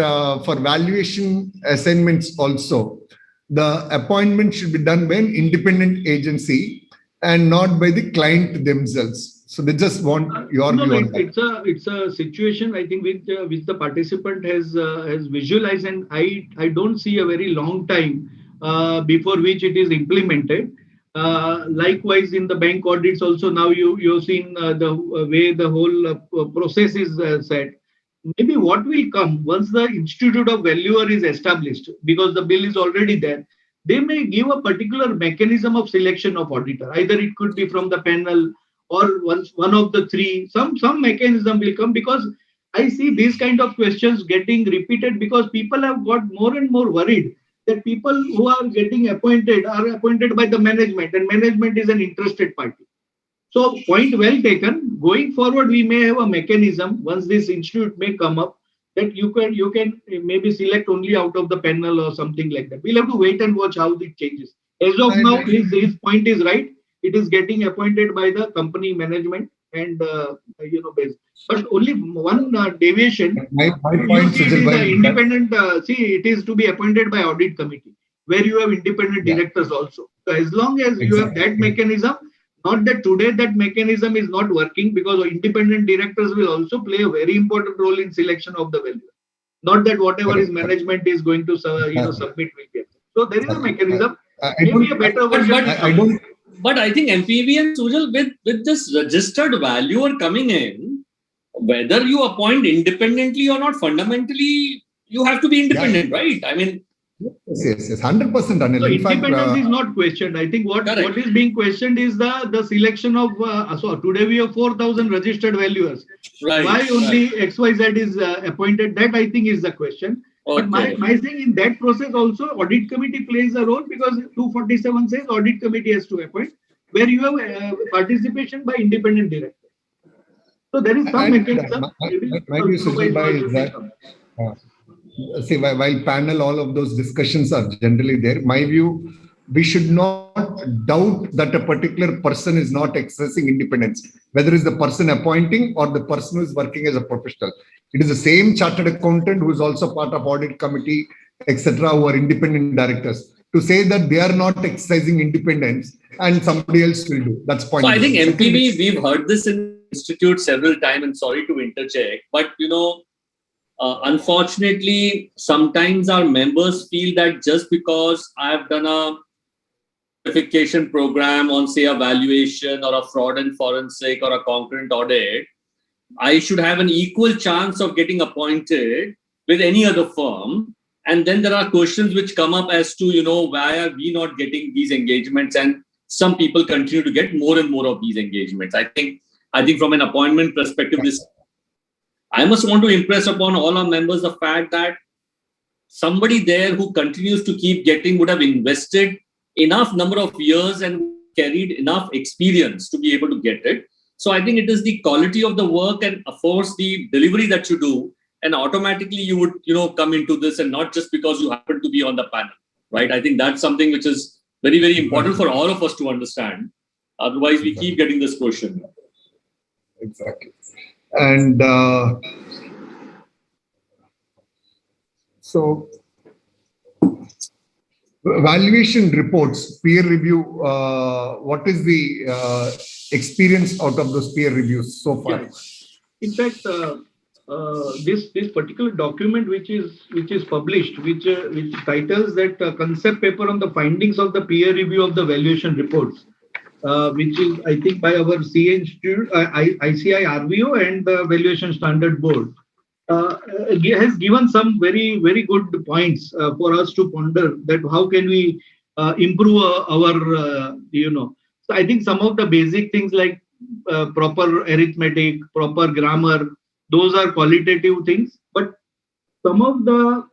for valuation assignments also, the appointment should be done by an independent agency and not by the client themselves. So they just want your view on that.
It's a situation I think which the participant has visualized, and I don't see a very long time before which it is implemented. Likewise, in the bank audits also now you've seen the way the whole process is set. Maybe what will come once the Institute of Valuer is established, because the bill is already there, they may give a particular mechanism of selection of auditor. Either it could be from the panel or one of the three. Some mechanism will come, because I see these kind of questions getting repeated because people have got more and more worried that people who are getting appointed are appointed by the management, and management is an interested party. So point well taken. Going forward, we may have a mechanism once this institute may come up that you can maybe select only out of the panel or something like that. We'll have to wait and watch how it changes. As of now, his point is right. It is getting appointed by the company management and based. But only one deviation.
My point is
independent. It is to be appointed by audit committee, where you have independent directors also. So as long as you have that mechanism, not that today that mechanism is not working, because independent directors will also play a very important role in selection of the value. Not that whatever is management is going to submit will get. So there is a mechanism. Maybe a better version.
But I think MPV and Sujal, with this registered valuer coming in, whether you appoint independently or not, fundamentally you have to be independent, right? I mean,
yes, 100%. Anil.
So independence is not questioned. I think what is being questioned is the selection of. So today we have 4,000 registered valuers.
Right,
why only XYZ is appointed? That I think is the question. Okay. But my thing in that process also, audit committee plays a role, because 247 says audit committee has to appoint, where you have participation by independent director. So there is some mechanism.
My view, Sujal, is that see, while panel, all of those discussions are generally there. My view, we should not doubt that a particular person is not exercising independence, whether it's the person appointing or the person who is working as a professional. It is the same chartered accountant who is also part of audit committee, etc., who are independent directors. To say that they are not exercising independence and somebody else will do, that's point.
So I think MPV, we've heard this in the institute several times, and sorry to interject, but unfortunately, sometimes our members feel that just because I have done a certification program on, say, a valuation or a fraud and forensic or a concurrent audit, I should have an equal chance of getting appointed with any other firm. And then there are questions which come up as to, why are we not getting these engagements? And some people continue to get more and more of these engagements. I think from an appointment perspective, I must want to impress upon all our members the fact that somebody there who continues to keep getting would have invested enough number of years and carried enough experience to be able to get it.
So I think it is the quality of the work and of course the delivery that you do, and automatically you would, come into this, and not just because you happen to be on the panel, right? I think that's something which is very, very important for all of us to understand. Otherwise, we keep getting this question.
Exactly. And so valuation reports, peer review, what is the experience out of those peer reviews so far?
Yeah. In fact, this particular document which is published, which titles that concept paper on the findings of the peer review of the valuation reports, which is I think by our CA Institute, ICI RVO and the Valuation Standard Board, has given some very, very good points for us to ponder that how can we improve our So I think some of the basic things like proper arithmetic, proper grammar, those are qualitative things. But some of the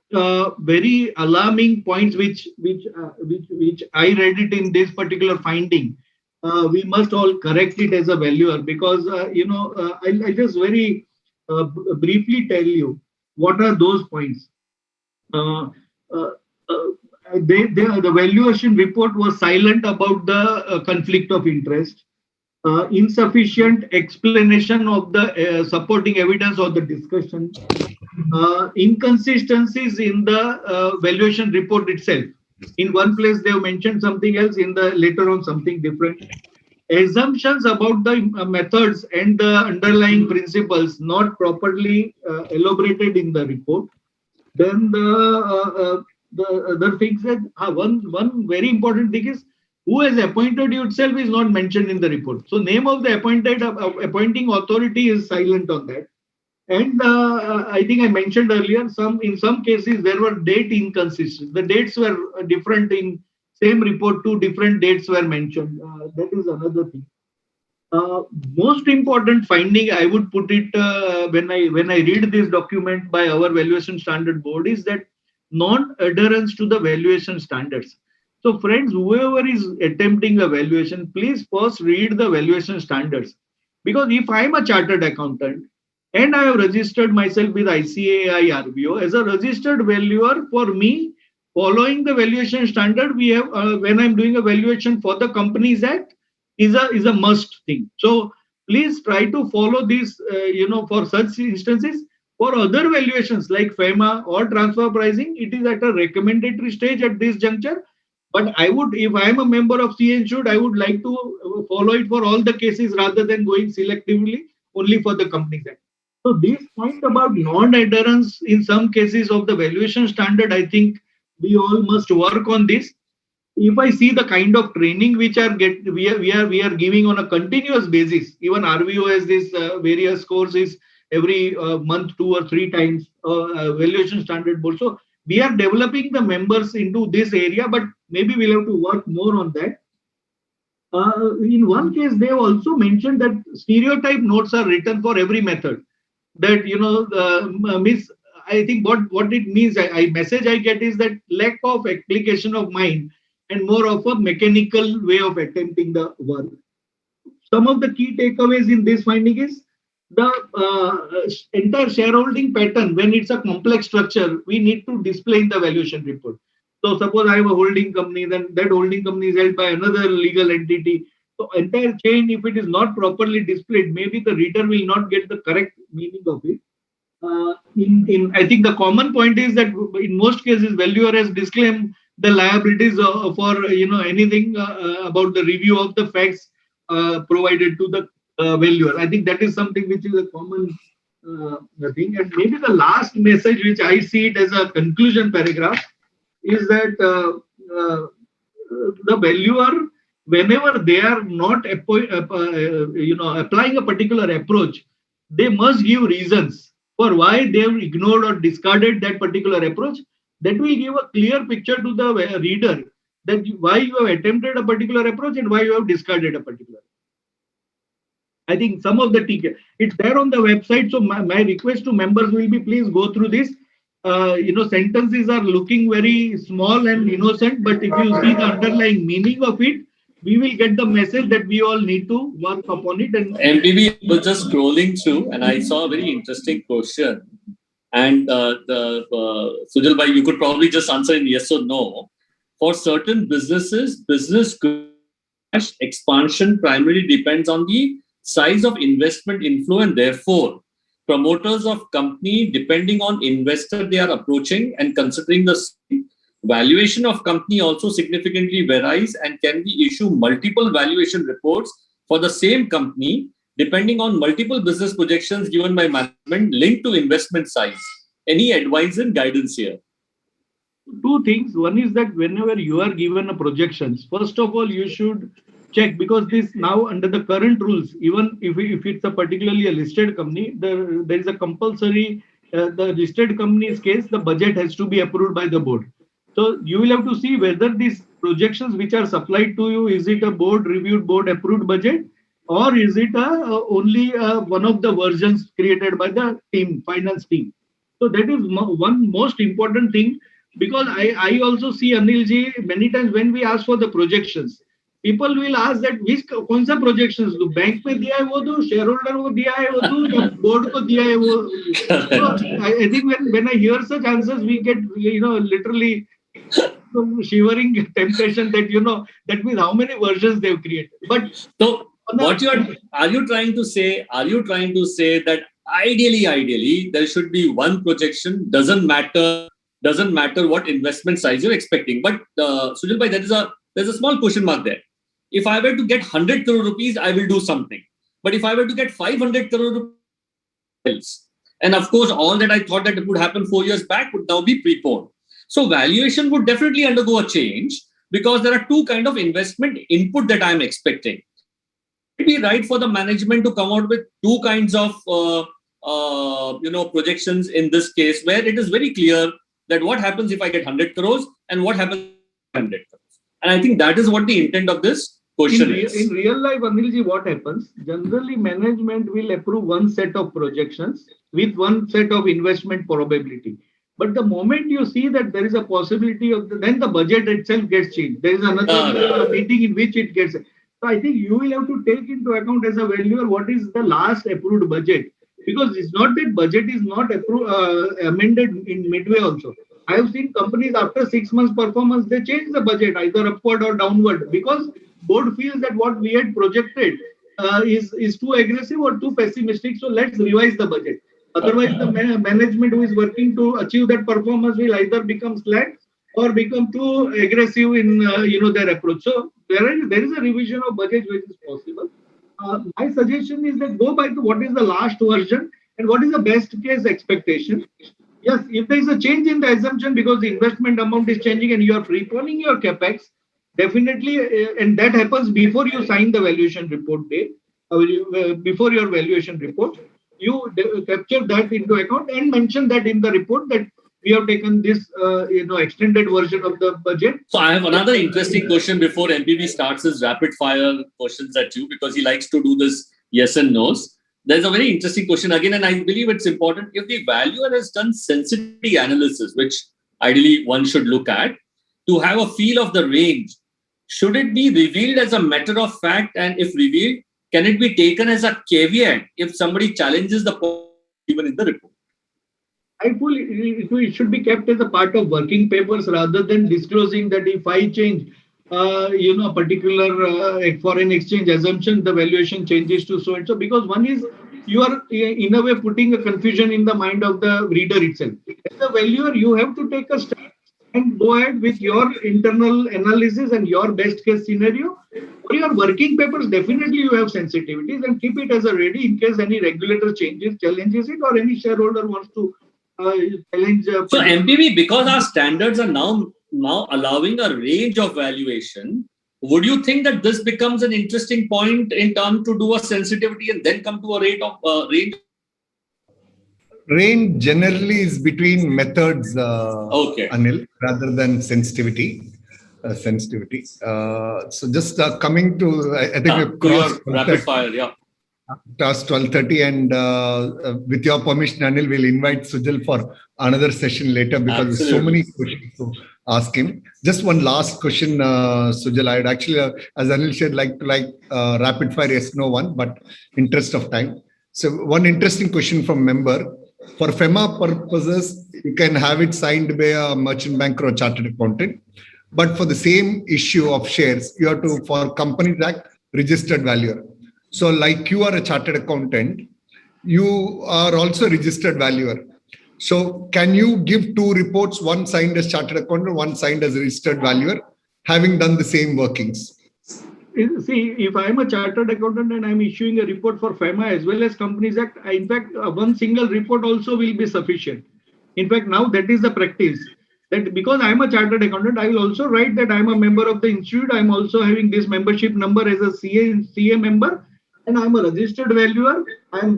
very alarming points which I read it in this particular finding, we must all correct it as a valuer, because I'll just very briefly tell you what are those points. The valuation report was silent about the conflict of interest, insufficient explanation of the supporting evidence or the discussion, inconsistencies in the valuation report itself. In one place they have mentioned something else, in the later on something different. Assumptions about the methods and the underlying principles not properly elaborated in the report. Then the other thing said, one very important thing is who has appointed you itself is not mentioned in the report. So name of the appointing authority is silent on that. And I think I mentioned earlier, in some cases there were date inconsistencies. The dates were different in same report. 2 different dates were mentioned. That is another thing. Most important finding, I would put it when I read this document by our Valuation Standard Board, is that non-adherence to the valuation standards. So friends, whoever is attempting a valuation, please first read the valuation standards. Because if I am a chartered accountant and I have registered myself with ICAI RVO as a registered valuer, for me, following the valuation standard, we have when I'm doing a valuation for the Companies Act is a must thing. So please try to follow this, for such instances. For other valuations like FEMA or transfer pricing, it is at a recommendatory stage at this juncture. But I would, if I am a member of CA Institute, I would like to follow it for all the cases rather than going selectively only for the Companies Act. So this point about non-adherence in some cases of the valuation standard, I think we all must work on this. If I see the kind of training which we are giving on a continuous basis, even RVO has this various courses every month, 2 or 3 times, Valuation Standard Board. So we are developing the members into this area, but maybe we'll have to work more on that. In one case, they have also mentioned that stereotype notes are written for every method. That, I think what it means, message I get is that lack of application of mind and more of a mechanical way of attempting the work. Some of the key takeaways in this finding is the entire shareholding pattern. When it's a complex structure, we need to display in the valuation report. So suppose I have a holding company, then that holding company is held by another legal entity. So entire chain, if it is not properly displayed, maybe the reader will not get the correct meaning of it. I think the common point is that in most cases, valuer has disclaimed the liabilities for anything about the review of the facts provided to the valuer. I think that is something which is a common thing. And maybe the last message, which I see it as a conclusion paragraph, is that the valuer, whenever they are not applying a particular approach, they must give reasons for why they have ignored or discarded that particular approach. That will give a clear picture to the reader that why you have attempted a particular approach and why you have discarded a particular. I think some of the it's there on the website. So my request to members will be, please go through this. Sentences are looking very small and innocent, but if you see the underlying meaning of it, we will get the message that we all need to work upon it. And
MPB was just scrolling through and I saw a very interesting question. And Sujal bhai, you could probably just answer in yes or no. For certain businesses, business expansion primarily depends on the size of investment inflow, and therefore promoters of company, depending on investor they are approaching and considering the valuation of company also significantly varies, and can we issue multiple valuation reports for the same company depending on multiple business projections given by management linked to investment size. Any advice and guidance here?
Two things. One is that whenever you are given a projections, first of all, you should check, because this now under the current rules, even if it's a particularly a listed company, there is a compulsory, the listed company's case, the budget has to be approved by the board. So you will have to see whether these projections which are supplied to you, is it a board reviewed, board approved budget, or is it only one of the versions created by the team, finance team. So that is one most important thing, because I also see Anil ji many times when we ask for the projections, people will ask that which कौन सा projections do, bank में दिया है वो दो, shareholder को दिया है वो दो, या board को दिया है वो. So I think when I hear such answers, we get literally shivering temptation that that means how many versions they've created. But
so what are you trying to say? Are you trying to say that ideally there should be one projection, doesn't matter what investment size you're expecting? But Sujal bhai, there's a small question mark there. If I were to get 100 crore rupees, I will do something. But if I were to get 500 crore rupees, and of course all that I thought that it would happen 4 years back would now be preponed. So valuation would definitely undergo a change, because there are two kind of investment input that I'm expecting. It would be right for the management to come out with two kinds of projections in this case, where it is very clear that what happens if I get 100 crores and what happens if 100 crores. And I think that is what the intent of this question is.
In real life, Anilji, what happens? Generally, management will approve one set of projections with one set of investment probability. But the moment you see that there is a possibility of, then the budget itself gets changed. There is another meeting in which it gets. So I think you will have to take into account as a valuer what is the last approved budget. Because it's not that budget is not amended in midway also. I have seen companies after 6 months performance, they change the budget either upward or downward, because board feels that what we had projected is too aggressive or too pessimistic. So let's revise the budget. Otherwise, the management who is working to achieve that performance will either become slack or become too aggressive in their approach. So there is a revision of budget which is possible. My suggestion is that go by to what is the last version and what is the best case expectation. Yes, if there is a change in the assumption because the investment amount is changing and you are preponing your capex, definitely, and that happens before you sign the valuation report day, before your valuation report, you capture that into account and mention that in the report that we have taken this extended version of the budget.
So I have another interesting question before MPB starts his rapid fire questions at you, because he likes to do this yes and no's. There's a very interesting question again, and I believe it's important. If the valuer has done sensitivity analysis, which ideally one should look at, to have a feel of the range, should it be revealed as a matter of fact? And if revealed, can it be taken as a caveat if somebody challenges the point even in the report?
I feel it should be kept as a part of working papers rather than disclosing that if I change, a particular foreign exchange assumption, the valuation changes to so and so. Because one is you are in a way putting a confusion in the mind of the reader itself. As a valuer, you have to take a step and go ahead with your internal analysis and your best case scenario. For your working papers, definitely you have sensitivities and keep it as a ready in case any regulator challenges it, or any shareholder wants to challenge.
So MPB, because our standards are now allowing a range of valuation, would you think that this becomes an interesting point in terms to do a sensitivity and then come to a rate of range?
Range generally is between methods,
Okay.
Anil, rather than sensitivity. So just coming to, I think
to your rapid fire, yeah.
past 12:30, and with your permission, Anil, we'll invite Sujal for another session later because there's so many questions to ask him. Just one last question, Sujal. I'd actually, as Anil said, like rapid fire yes no one, but interest of time. So one interesting question from member: for FEMA purposes, you can have it signed by a merchant banker or chartered accountant, but for the same issue of shares, you have to, for Companies Act, registered valuer. So like you are a chartered accountant, you are also a registered valuer. So can you give two reports, one signed as chartered accountant, one signed as a registered valuer, having done the same workings?
See, if I'm a chartered accountant and I'm issuing a report for FEMA as well as Companies Act, in fact, one single report also will be sufficient. In fact, now that is the practice. That because I'm a chartered accountant, I will also write that I'm a member of the institute. I'm also having this membership number as a CA member, and I'm a registered valuer.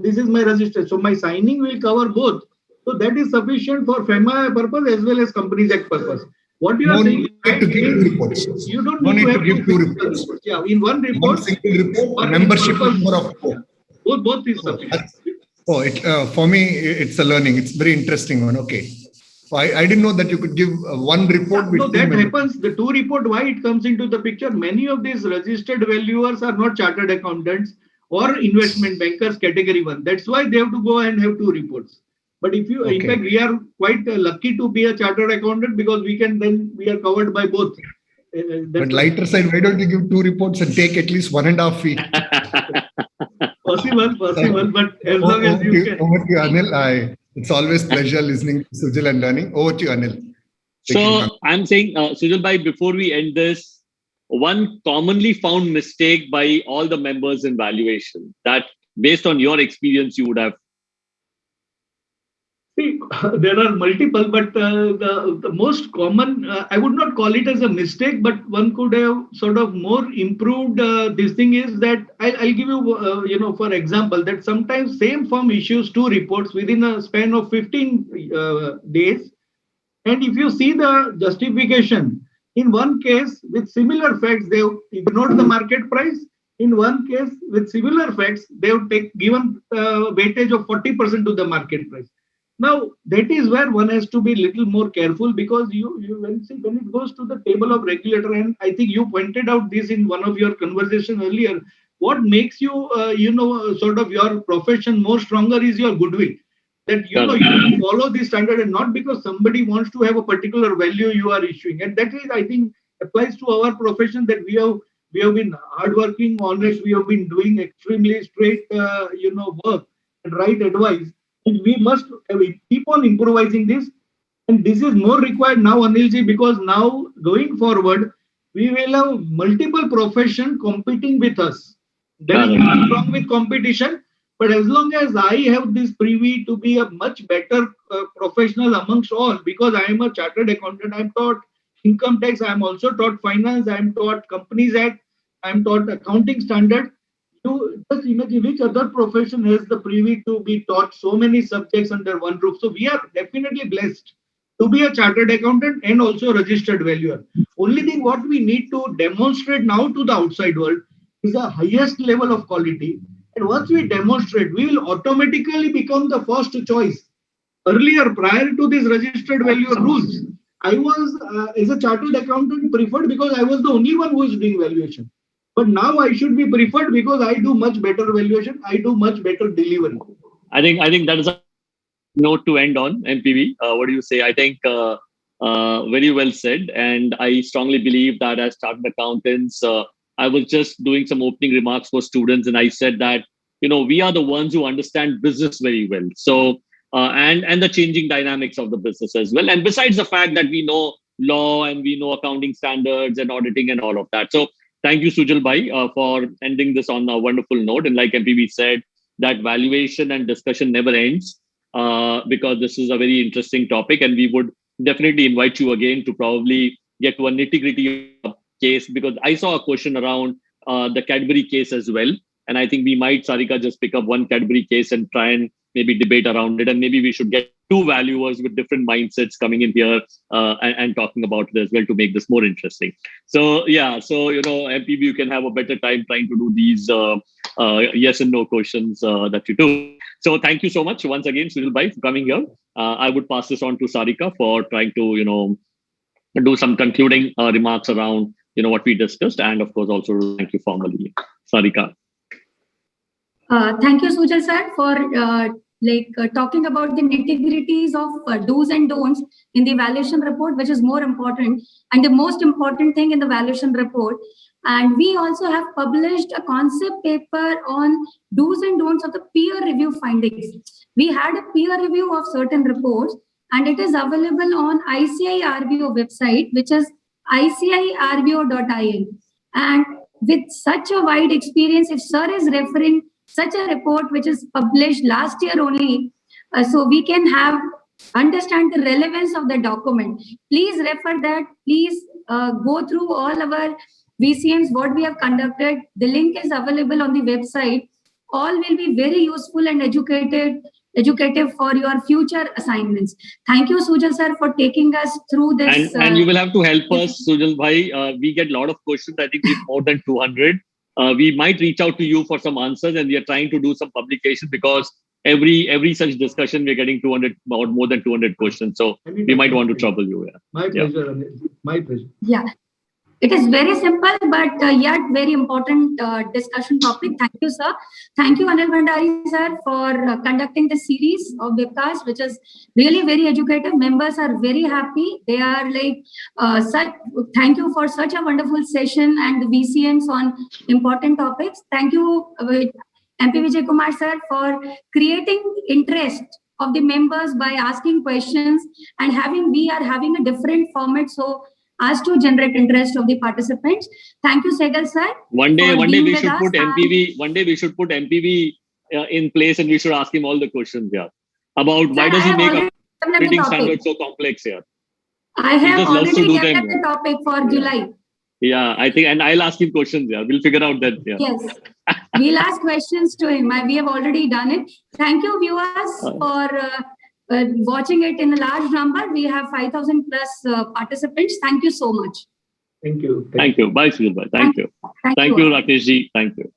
This is my register. So my signing will cover both. So that is sufficient for FEMA purpose as well as Companies Act purpose. What you are saying,
to give two reports.
You don't need to give two reports. Yeah, in one report,
one single report, membership number of
both is sufficient.
For me, it's a learning. It's very interesting one. Okay. I didn't know that you could give one report.
No, that happens. The two report, why it comes into the picture? Many of these registered valuers are not chartered accountants or investment bankers category 1. That's why they have to go and have two reports. But if you, in fact, we are quite lucky to be a chartered accountant because we are covered by both.
But lighter side, why don't you give two reports and take at least 1.5 feet?
Possible, but as long as you can.
Over to you, Anil. It's always pleasure listening to Sujal and learning. Over to you, Anil.
So I'm saying, Sujal bhai, before we end this, one commonly found mistake by all the members in valuation that based on your experience, you would have.
See, there are multiple, but the most common, I would not call it as a mistake, but one could have sort of more improved this thing is that I'll give you, for example, that sometimes same firm issues two reports within a span of 15 days. And if you see the justification, in one case with similar facts, they have ignored the market price. In one case with similar facts, they have given weightage of 40% to the market price. Now, that is where one has to be a little more careful because when it goes to the table of regulator, and I think you pointed out this in one of your conversation earlier, what makes you, sort of your profession more stronger is your goodwill. That, you follow this standard and not because somebody wants to have a particular value you are issuing. And that is, I think, applies to our profession that we have been hardworking, honest, we have been doing extremely straight, work and right advice. We must keep on improvising this, and this is more required now, Anilji, because now going forward we will have multiple professions competing with us. There is nothing wrong with competition, but as long as I have this privy to be a much better professional amongst all, because I am a chartered accountant, I am taught income tax, I am also taught finance, I am taught Companies Act, I am taught accounting standard. You just imagine which other profession has the privy to be taught so many subjects under one roof. So we are definitely blessed to be a chartered accountant and also a registered valuer. Only thing what we need to demonstrate now to the outside world is the highest level of quality. And once we demonstrate, we will automatically become the first choice. Earlier, prior to this registered valuer rules, I was, as a chartered accountant, preferred because I was the only one who was doing valuation. But now I should be preferred because I do much better valuation. I do much better delivery.
I think that is a note to end on, MPV. What do you say? I think very well said. And I strongly believe that as chartered accountants, I was just doing some opening remarks for students. And I said that, we are the ones who understand business very well. So, and the changing dynamics of the business as well. And besides the fact that we know law and we know accounting standards and auditing and all of that. So, thank you, Sujal bhai, for ending this on a wonderful note. And like MPV said, that valuation and discussion never ends because this is a very interesting topic. And we would definitely invite you again to probably get to a nitty-gritty case, because I saw a question around the Cadbury case as well. And I think we might, Sarika, just pick up one Cadbury case and try and maybe debate around it. And maybe we should get two valuers with different mindsets coming in here and talking about it as well to make this more interesting. So, MPV, you can have a better time trying to do these yes and no questions that you do. So thank you so much once again, Sujal Bhai, for coming here. I would pass this on to Sarika for trying to, do some concluding remarks around, what we discussed, and of course also thank you formally, Sarika.
Thank you, Sujal sir, for talking about the nitty-gritties of do's and don'ts in the evaluation report, which is more important and the most important thing in the evaluation report. And we also have published a concept paper on do's and don'ts of the peer review findings. We had a peer review of certain reports, and it is available on ICAI RBO website, which is iciirbo.in. And with such a wide experience, if sir is referring such a report which is published last year only, so we can understand the relevance of the document. Please refer that. Please go through all our VCMs, what we have conducted. The link is available on the website. All will be very useful and educative for your future assignments. Thank you, Sujal sir, for taking us through this.
And you will have to help us, Sujal Bhai. We get a lot of questions. I think we've more than 200. We might reach out to you for some answers, and we are trying to do some publication because every such discussion we're getting 200 or more than 200 questions. So we might want to trouble you. Yeah.
My pleasure, Anil. My pleasure.
Yeah. It is very simple, but yet very important discussion topic. Thank you, sir. Thank you, Anil Bhandari, sir, for conducting the series of webcast, which is really very educative. Members are very happy. They are thank you for such a wonderful session and the VCMs on important topics. Thank you, MP Vijay Kumar, sir, for creating interest of the members by asking questions and we are having a different format. So as to generate interest of the participants. Thank you, Sehgal sir.
One day we should put MPV. One day we should put MPV in place, and we should ask him all the questions here about why does he make operating standards so complex here.
I have already kept the topic for July.
Yeah, I think, and I'll ask him questions. Yeah, we'll figure out that. Yeah.
Yes, we'll ask questions to him. We have already done it. Thank you, viewers, for watching it in a large number. We have 5,000 plus participants. Thank you so much.
Thank you.
Thank you. Bye, Sujal Bhai. Thank you. Thank you, Rakesh ji. Thank you.